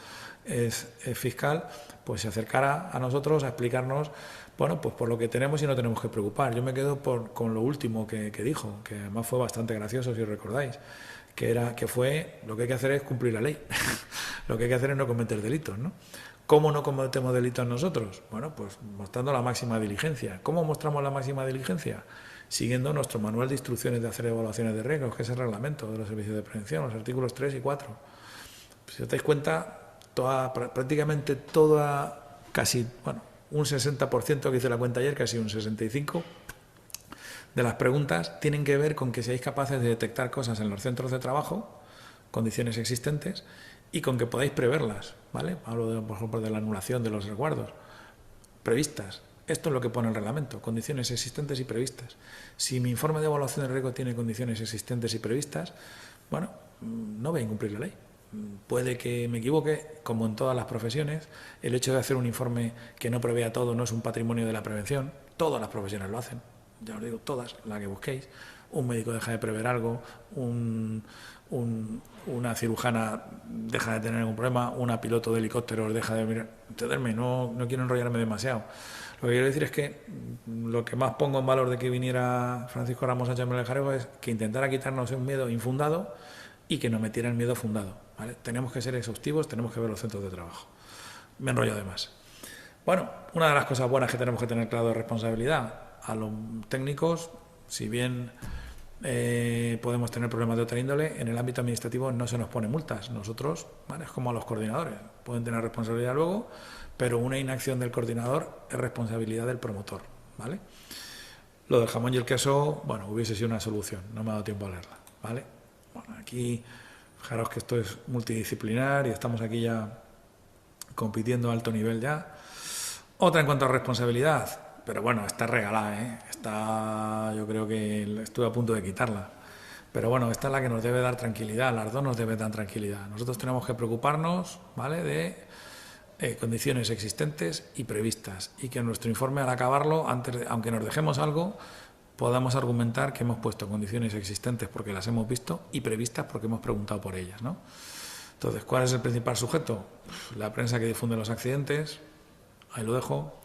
es fiscal, pues se acercara a nosotros a explicarnos, bueno, pues por lo que tenemos y no tenemos que preocupar. Yo me quedo con lo último que dijo, que además fue bastante gracioso, si os recordáis, que fue, lo que hay que hacer es cumplir la ley, lo que hay que hacer es no cometer delitos, ¿no? ¿Cómo no cometemos delitos nosotros? Bueno, pues mostrando la máxima diligencia. ¿Cómo mostramos la máxima diligencia? Siguiendo nuestro manual de instrucciones de hacer evaluaciones de riesgos, que es el reglamento de los servicios de prevención, los artículos 3 y 4. Si os dais cuenta, prácticamente toda, casi, bueno, un 60% que hice la cuenta ayer, casi un 65%, de las preguntas tienen que ver con que seáis capaces de detectar cosas en los centros de trabajo, condiciones existentes, y con que podáis preverlas, ¿vale? Hablo, por ejemplo, de la anulación de los resguardos previstas. Esto es lo que pone el reglamento, condiciones existentes y previstas. Si mi informe de evaluación de riesgo tiene condiciones existentes y previstas, bueno, no voy a incumplir la ley. Puede que me equivoque, como en todas las profesiones. El hecho de hacer un informe que no prevea todo no es un patrimonio de la prevención. Todas las profesiones lo hacen, ya os digo, todas, la que busquéis. Un médico deja de prever algo, una cirujana deja de tener ningún problema, una piloto de helicóptero deja de mirar. Entenderme, no quiero enrollarme demasiado. Lo que quiero decir es que lo que más pongo en valor de que viniera Francisco Ramón Sánchez Melgarejo es que intentara quitarnos un miedo infundado y que nos metiera el miedo fundado, ¿vale? Tenemos que ser exhaustivos, tenemos que ver los centros de trabajo. Me enrollo de más. Bueno, una de las cosas buenas que tenemos que tener claro de responsabilidad a los técnicos, si bien podemos tener problemas de otra índole, en el ámbito administrativo no se nos pone multas. Nosotros, ¿vale? Es como a los coordinadores, pueden tener responsabilidad luego, pero una inacción del coordinador es responsabilidad del promotor, ¿vale? Lo del jamón y el queso, bueno, hubiese sido una solución, no me ha dado tiempo a leerla, ¿vale? Bueno, aquí, fijaros que esto es multidisciplinar y estamos aquí ya compitiendo a alto nivel ya. Otra en cuanto a responsabilidad, pero bueno, está regalada, ¿eh? Yo creo que estuve a punto de quitarla. Pero bueno, esta es la que nos debe dar tranquilidad, las dos nos deben dar tranquilidad. Nosotros tenemos que preocuparnos, ¿vale?, de condiciones existentes y previstas, y que en nuestro informe, al acabarlo, aunque nos dejemos algo, podamos argumentar que hemos puesto condiciones existentes porque las hemos visto y previstas porque hemos preguntado por ellas, ¿no? Entonces, ¿cuál es el principal sujeto? La prensa que difunde los accidentes, ahí lo dejo.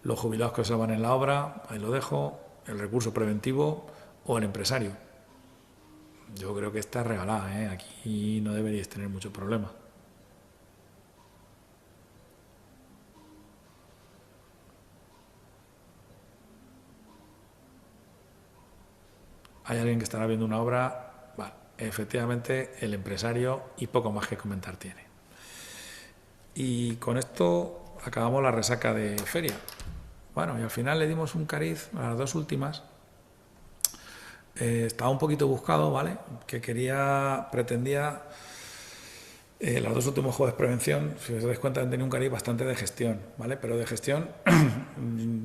Los jubilados que observan en la obra, ahí lo dejo. El recurso preventivo o el empresario. Yo creo que está regalada, ¿eh? Aquí no deberíais tener mucho problema. Hay alguien que estará viendo una obra, vale, efectivamente el empresario, y poco más que comentar tiene. Y con esto acabamos la resaca de feria. Bueno, y al final le dimos un cariz a las dos últimas. Estaba un poquito buscado, ¿vale? Que pretendía los dos últimos juegos de prevención, si os dais cuenta, han tenido un cariz bastante de gestión, ¿vale? Pero de gestión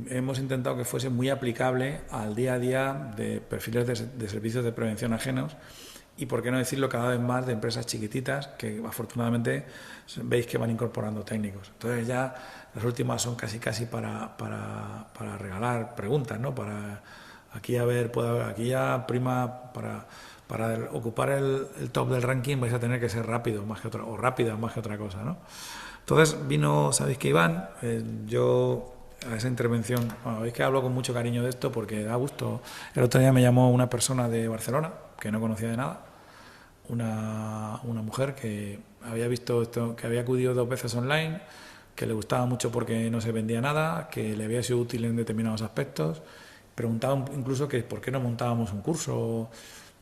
hemos intentado que fuese muy aplicable al día a día de perfiles de servicios de prevención ajenos y, por qué no decirlo, cada vez más de empresas chiquititas que afortunadamente veis que van incorporando técnicos. Entonces ya las últimas son casi para regalar preguntas, ¿no? Aquí ya prima para ocupar el top del ranking vais a tener que ser rápido más que otra, o rápida más que otra cosa, ¿no? Entonces sabéis que Iván, yo a esa intervención, bueno, veis que hablo con mucho cariño de esto porque da gusto. El otro día me llamó una persona de Barcelona que no conocía de nada, una mujer que había visto esto, que había acudido 2 veces online, que le gustaba mucho porque no se vendía nada, que le había sido útil en determinados aspectos. Preguntaba incluso que por qué no montábamos un curso.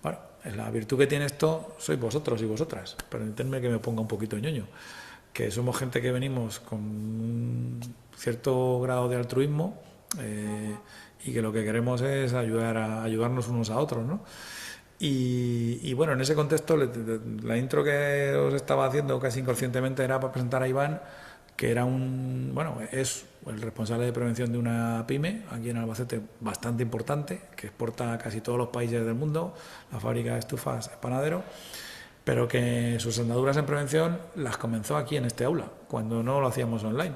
Bueno, la virtud que tiene esto sois vosotros y vosotras. Permitidme que me ponga un poquito ñoño. Que somos gente que venimos con un cierto grado de altruismo y que lo que queremos es ayudarnos unos a otros, ¿no? Y bueno, en ese contexto, la intro que os estaba haciendo casi inconscientemente era para presentar a Iván, que era es el responsable de prevención de una pyme aquí en Albacete bastante importante, que exporta a casi todos los países del mundo, la fábrica de estufas Panadero, pero que sus andaduras en prevención las comenzó aquí en este aula, cuando no lo hacíamos online.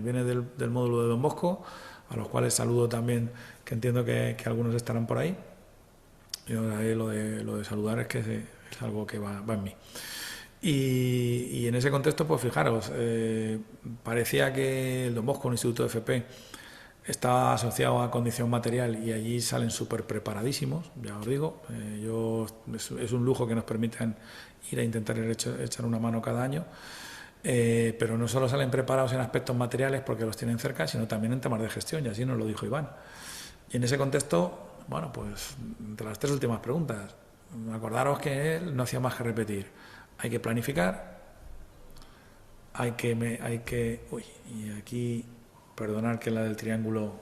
Viene del módulo de Don Bosco, a los cuales saludo también, que entiendo que algunos estarán por ahí. Yo lo de saludar es que es algo que va en mí. Y en ese contexto, pues fijaros, parecía que el Don Bosco, un instituto de FP, está asociado a condición material y allí salen súper preparadísimos, ya os digo. Es un lujo que nos permitan ir a intentar echar una mano cada año, pero no solo salen preparados en aspectos materiales porque los tienen cerca, sino también en temas de gestión, y así nos lo dijo Iván. Y en ese contexto, bueno, pues entre las tres últimas preguntas, acordaros que él no hacía más que repetir: hay que planificar, uy, y aquí, perdonad que la del triángulo,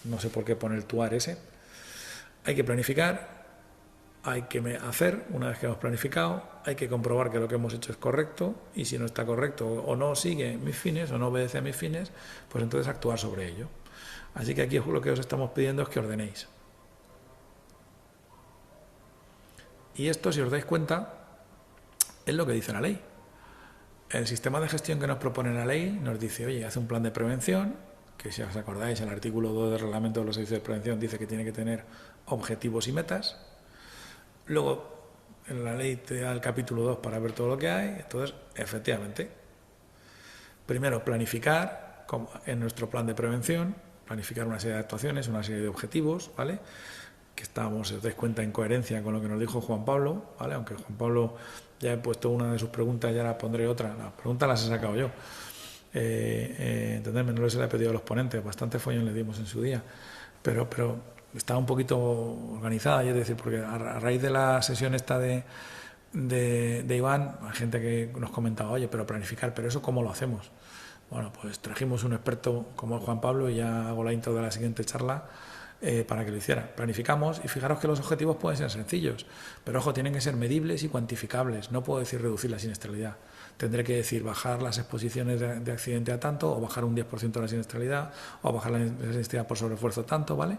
no sé por qué pone el tuar ese, hay que planificar, hay que hacer, una vez que hemos planificado, hay que comprobar que lo que hemos hecho es correcto, y si no está correcto o no sigue mis fines o no obedece a mis fines, pues entonces actuar sobre ello. Así que aquí lo que os estamos pidiendo es que ordenéis. Y esto, si os dais cuenta, es lo que dice la ley. El sistema de gestión que nos propone la ley nos dice: oye, hace un plan de prevención, que si os acordáis, el artículo 2 del reglamento de los servicios de prevención dice que tiene que tener objetivos y metas. Luego, en la ley te da el capítulo 2 para ver todo lo que hay. Entonces, efectivamente, primero planificar en nuestro plan de prevención, planificar una serie de actuaciones, una serie de objetivos, ¿vale? Que estábamos, si os dais cuenta, en coherencia con lo que nos dijo Juan Pablo, ¿vale? Aunque Juan Pablo ya he puesto una de sus preguntas, ya la pondré otra. Las preguntas las he sacado yo. Entendedme, no les he pedido a los ponentes, bastante follón le dimos en su día, pero está un poquito organizada, y es decir, porque a raíz de la sesión esta de Iván, hay gente que nos comentaba: oye, pero planificar, ¿pero eso cómo lo hacemos? Bueno, pues trajimos un experto como Juan Pablo, y ya hago la intro de la siguiente charla, para que lo hiciera. Planificamos, y fijaros que los objetivos pueden ser sencillos, pero ojo, tienen que ser medibles y cuantificables. No puedo decir reducir la siniestralidad. Tendré que decir bajar las exposiciones de accidente a tanto, o bajar un 10% de la siniestralidad, o bajar la siniestralidad por sobreesfuerzo tanto, ¿vale?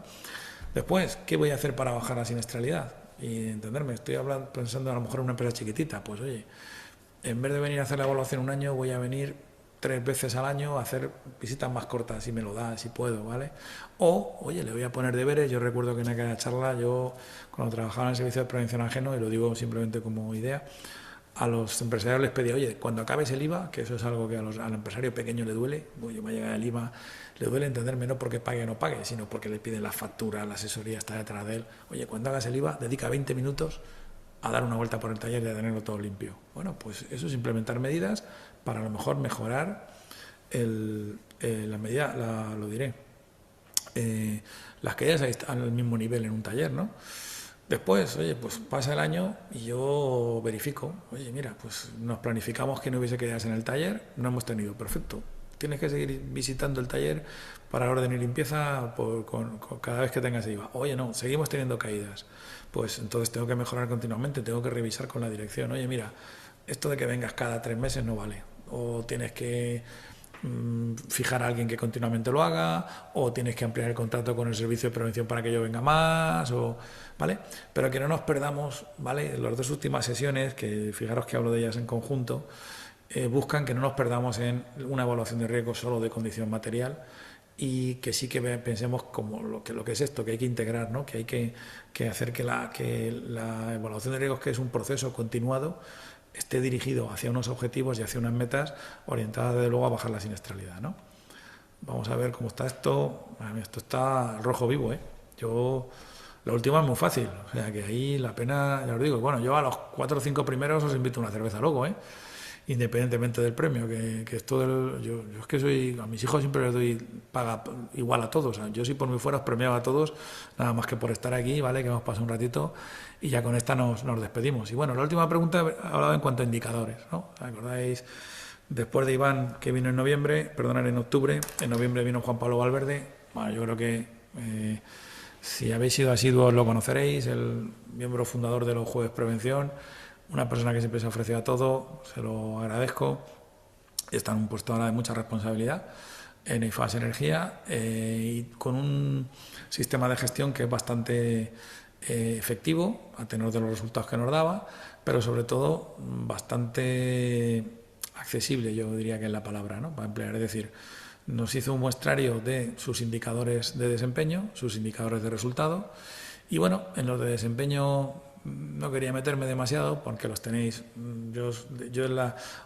Después, ¿qué voy a hacer para bajar la siniestralidad? Y entenderme, estoy pensando a lo mejor en una empresa chiquitita. Pues oye, en vez de venir a hacer la evaluación un año, voy a venir 3 veces al año a hacer visitas más cortas, si me lo da, si puedo, ¿vale? O, oye, le voy a poner deberes. Yo recuerdo que en aquella charla, yo cuando trabajaba en el servicio de prevención ajeno, y lo digo simplemente como idea, a los empresarios les pedía: oye, cuando acabes el IVA, que eso es algo que al empresario pequeño le duele, oye, va a llegar el IVA, le duele, entenderme, no porque pague o no pague, sino porque le piden la factura, la asesoría está detrás de él. Oye, cuando hagas el IVA, dedica 20 minutos a dar una vuelta por el taller y a tenerlo todo limpio. Bueno, pues eso es implementar medidas para a lo mejor mejorar la medida, lo diré, las caídas están al mismo nivel en un taller, ¿no? Después, oye, pues pasa el año y yo verifico: oye, mira, pues nos planificamos que no hubiese caídas en el taller, no hemos tenido, perfecto. Tienes que seguir visitando el taller para orden y limpieza cada vez que tengas IVA. Oye, no, seguimos teniendo caídas. Pues entonces tengo que mejorar continuamente, tengo que revisar con la dirección: oye, mira, esto de que vengas cada 3 meses no vale. O tienes que fijar a alguien que continuamente lo haga, o tienes que ampliar el contrato con el servicio de prevención para que yo venga más, ¿vale? Pero que no nos perdamos, ¿vale? Las 2 últimas sesiones, que fijaros que hablo de ellas en conjunto, buscan que no nos perdamos en una evaluación de riesgo solo de condición material, y que sí que pensemos como lo que es esto, que hay que integrar, ¿no? Que hay que hacer que la evaluación de riesgos, que es un proceso continuado, esté dirigido hacia unos objetivos y hacia unas metas orientadas, desde luego, a bajar la siniestralidad, ¿no? Vamos a ver cómo está esto. Esto está rojo vivo, ¿eh? La última es muy fácil, o sea que ahí la pena, ya os digo, bueno, yo a los 4 o 5 primeros os invito a una cerveza luego, ¿eh? independientemente del premio, que es todo yo es que soy, a mis hijos siempre les doy paga igual a todos. O sea, yo si por mí fuera os premiaba a todos, nada más que por estar aquí, ¿vale? Que hemos pasado un ratito y ya con esta nos despedimos. Y bueno, la última pregunta hablaba en cuanto a indicadores, ¿no? ¿Acordáis? Después de Iván, que vino en octubre, en noviembre vino Juan Pablo Valverde. Bueno, yo creo que si habéis sido asiduos lo conoceréis, el miembro fundador de los Jueves Prevención, una persona que siempre se ofreció a todo, se lo agradezco. Está en un puesto ahora de mucha responsabilidad en IFAS Energía y con un sistema de gestión que es bastante efectivo a tenor de los resultados que nos daba, pero sobre todo bastante accesible, yo diría que es la palabra, ¿no? Para emplear, es decir, nos hizo un muestrario de sus indicadores de desempeño, sus indicadores de resultado, y bueno, en los de desempeño no quería meterme demasiado porque los tenéis. Yo es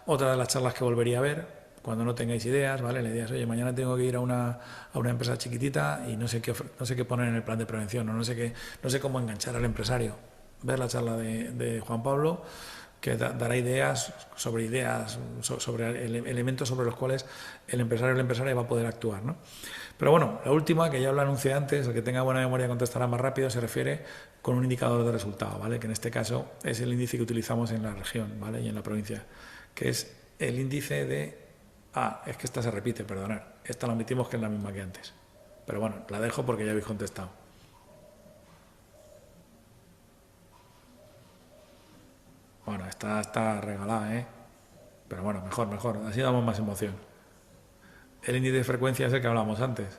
otra de las charlas que volvería a ver cuando no tengáis ideas, ¿vale? Le dirías, oye, mañana tengo que ir a una empresa chiquitita y no sé qué poner en el plan de prevención, o no sé cómo enganchar al empresario. Ver la charla de Juan Pablo, que dará ideas sobre elementos sobre los cuales el empresario o la empresaria va a poder actuar, ¿no? Pero bueno, la última, que ya lo anuncié antes, el que tenga buena memoria contestará más rápido, se refiere con un indicador de resultado, ¿vale? Que en este caso es el índice que utilizamos en la región, ¿vale? Y en la provincia, que es el índice de... es que esta se repite, perdonad. Esta la omitimos, que es la misma que antes. Pero bueno, la dejo porque ya habéis contestado. Bueno, está regalada, ¿eh? Pero bueno, mejor. Así damos más emoción. El índice de frecuencia es el que hablamos antes.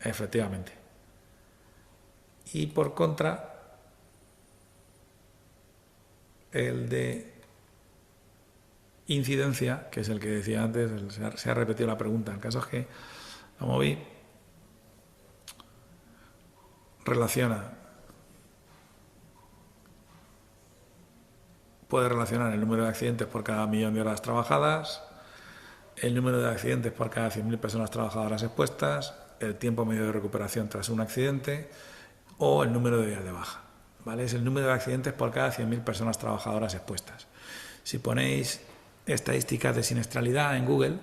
Efectivamente. Y por contra, el de incidencia, que es el que decía antes, se ha repetido la pregunta. El caso es que la moví, puede relacionar el número de accidentes por cada millón de horas trabajadas, el número de accidentes por cada 100.000 personas trabajadoras expuestas, el tiempo medio de recuperación tras un accidente o el número de días de baja, ¿vale? Es el número de accidentes por cada 100.000 personas trabajadoras expuestas. Si ponéis estadísticas de siniestralidad en Google,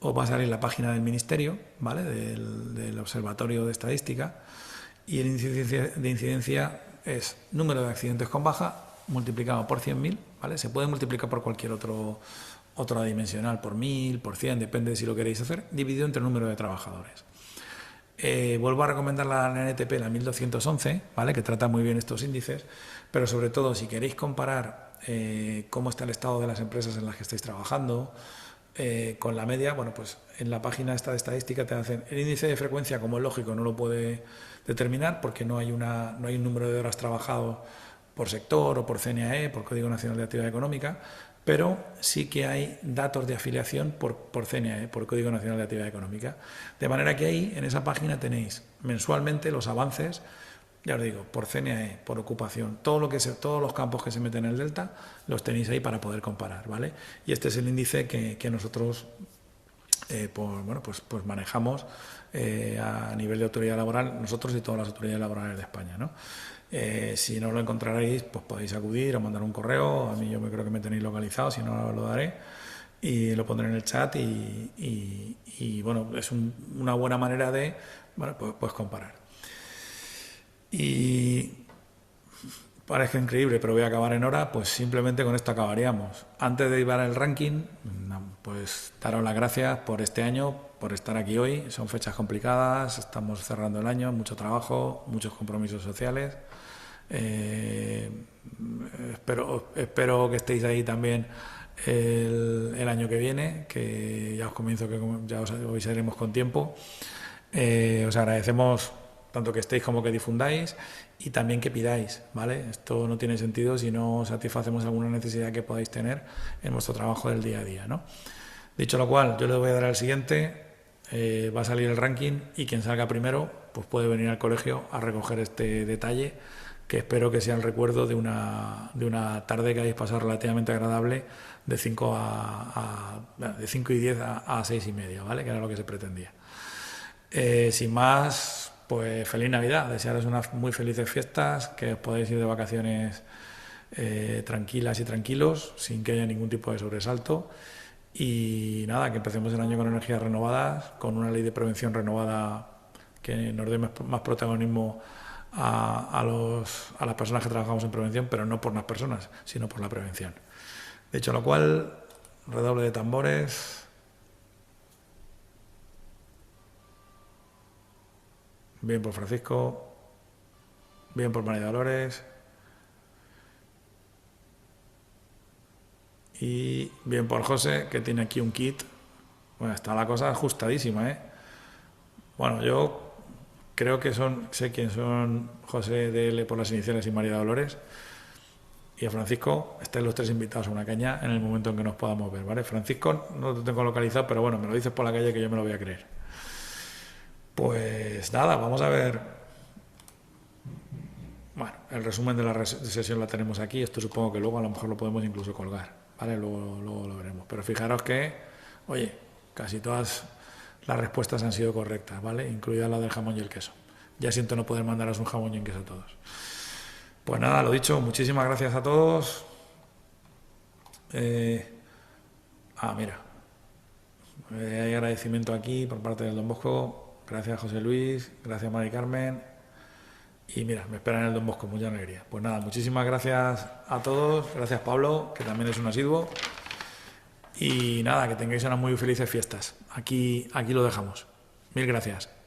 os va a salir la página del Ministerio, ¿vale? Del Observatorio de Estadística, y el índice de incidencia es número de accidentes con baja multiplicado por 100.000, ¿vale? Se puede multiplicar por cualquier otra dimensional, por 1.000, por 100, depende de si lo queréis hacer, dividido entre el número de trabajadores. Vuelvo a recomendar la NTP, la 1211, ¿vale? Que trata muy bien estos índices, pero sobre todo si queréis comparar cómo está el estado de las empresas en las que estáis trabajando con la media, bueno, pues en la página esta de estadística te hacen el índice de frecuencia, como es lógico, no lo puede determinar porque no hay un número de horas trabajado por sector o por CNAE, por Código Nacional de Actividad Económica, pero sí que hay datos de afiliación por CNAE, por Código Nacional de Actividad Económica. De manera que ahí, en esa página, tenéis mensualmente los avances, ya os digo, por CNAE, por ocupación, todos los campos que se meten en el delta, los tenéis ahí para poder comparar, ¿vale? Y este es el índice que nosotros pues manejamos a nivel de autoridad laboral, nosotros y todas las autoridades laborales de España, ¿no? Si no lo encontraréis, pues podéis acudir o mandar un correo. A mí yo creo que me tenéis localizado, si no lo daré y lo pondré en el chat y bueno, es una buena manera de pues comparar. Y parece increíble, pero voy a acabar en hora, pues simplemente con esto acabaríamos. Antes de ir al ranking, pues daros las gracias por este año, por estar aquí hoy. Son fechas complicadas, estamos cerrando el año, mucho trabajo, muchos compromisos sociales. Espero que estéis ahí también el año que viene, que ya os comienzo, que ya os avisaremos con tiempo. Os agradecemos tanto que estéis como que difundáis y también que pidáis, ¿vale? Esto no tiene sentido si no satisfacemos alguna necesidad que podáis tener en vuestro trabajo del día a día, ¿no? Dicho lo cual, yo le voy a dar al siguiente, va a salir el ranking y quien salga primero pues puede venir al colegio a recoger este detalle, que espero que sea el recuerdo de una tarde que habéis pasado relativamente agradable de 5 y 10 a 6 y media, ¿vale? Que era lo que se pretendía. Sin más, pues feliz Navidad, desearos unas muy felices fiestas, que os podáis ir de vacaciones tranquilas y tranquilos, sin que haya ningún tipo de sobresalto. Y nada, que empecemos el año con energías renovadas, con una ley de prevención renovada que nos dé más protagonismo a las personas que trabajamos en prevención, pero no por las personas, sino por la prevención. Dicho lo cual, redoble de tambores. Bien por Francisco, bien por María Dolores y bien por José, que tiene aquí un kit. Bueno, está la cosa ajustadísima, ¿eh? Bueno, yo creo que sé quién son José DL por las iniciales y María Dolores. Y a Francisco, estáis los tres invitados a una caña en el momento en que nos podamos ver, ¿vale? Francisco, no te tengo localizado, pero bueno, me lo dices por la calle que yo me lo voy a creer. Pues nada, vamos a ver. Bueno, el resumen de la sesión la tenemos aquí. Esto supongo que luego a lo mejor lo podemos incluso colgar, ¿vale? Luego lo veremos. Pero fijaros que, oye, casi todas las respuestas han sido correctas, ¿vale? Incluida la del jamón y el queso. Ya siento no poder mandaros un jamón y un queso a todos. Pues nada, lo dicho, muchísimas gracias a todos. Mira, hay agradecimiento aquí por parte del Don Bosco. Gracias José Luis, gracias Mari Carmen. Y mira, me esperan en el Don Bosco, mucha alegría. Pues nada, muchísimas gracias a todos. Gracias Pablo, que también es un asiduo. Y nada, que tengáis unas muy felices fiestas. Aquí lo dejamos. Mil gracias.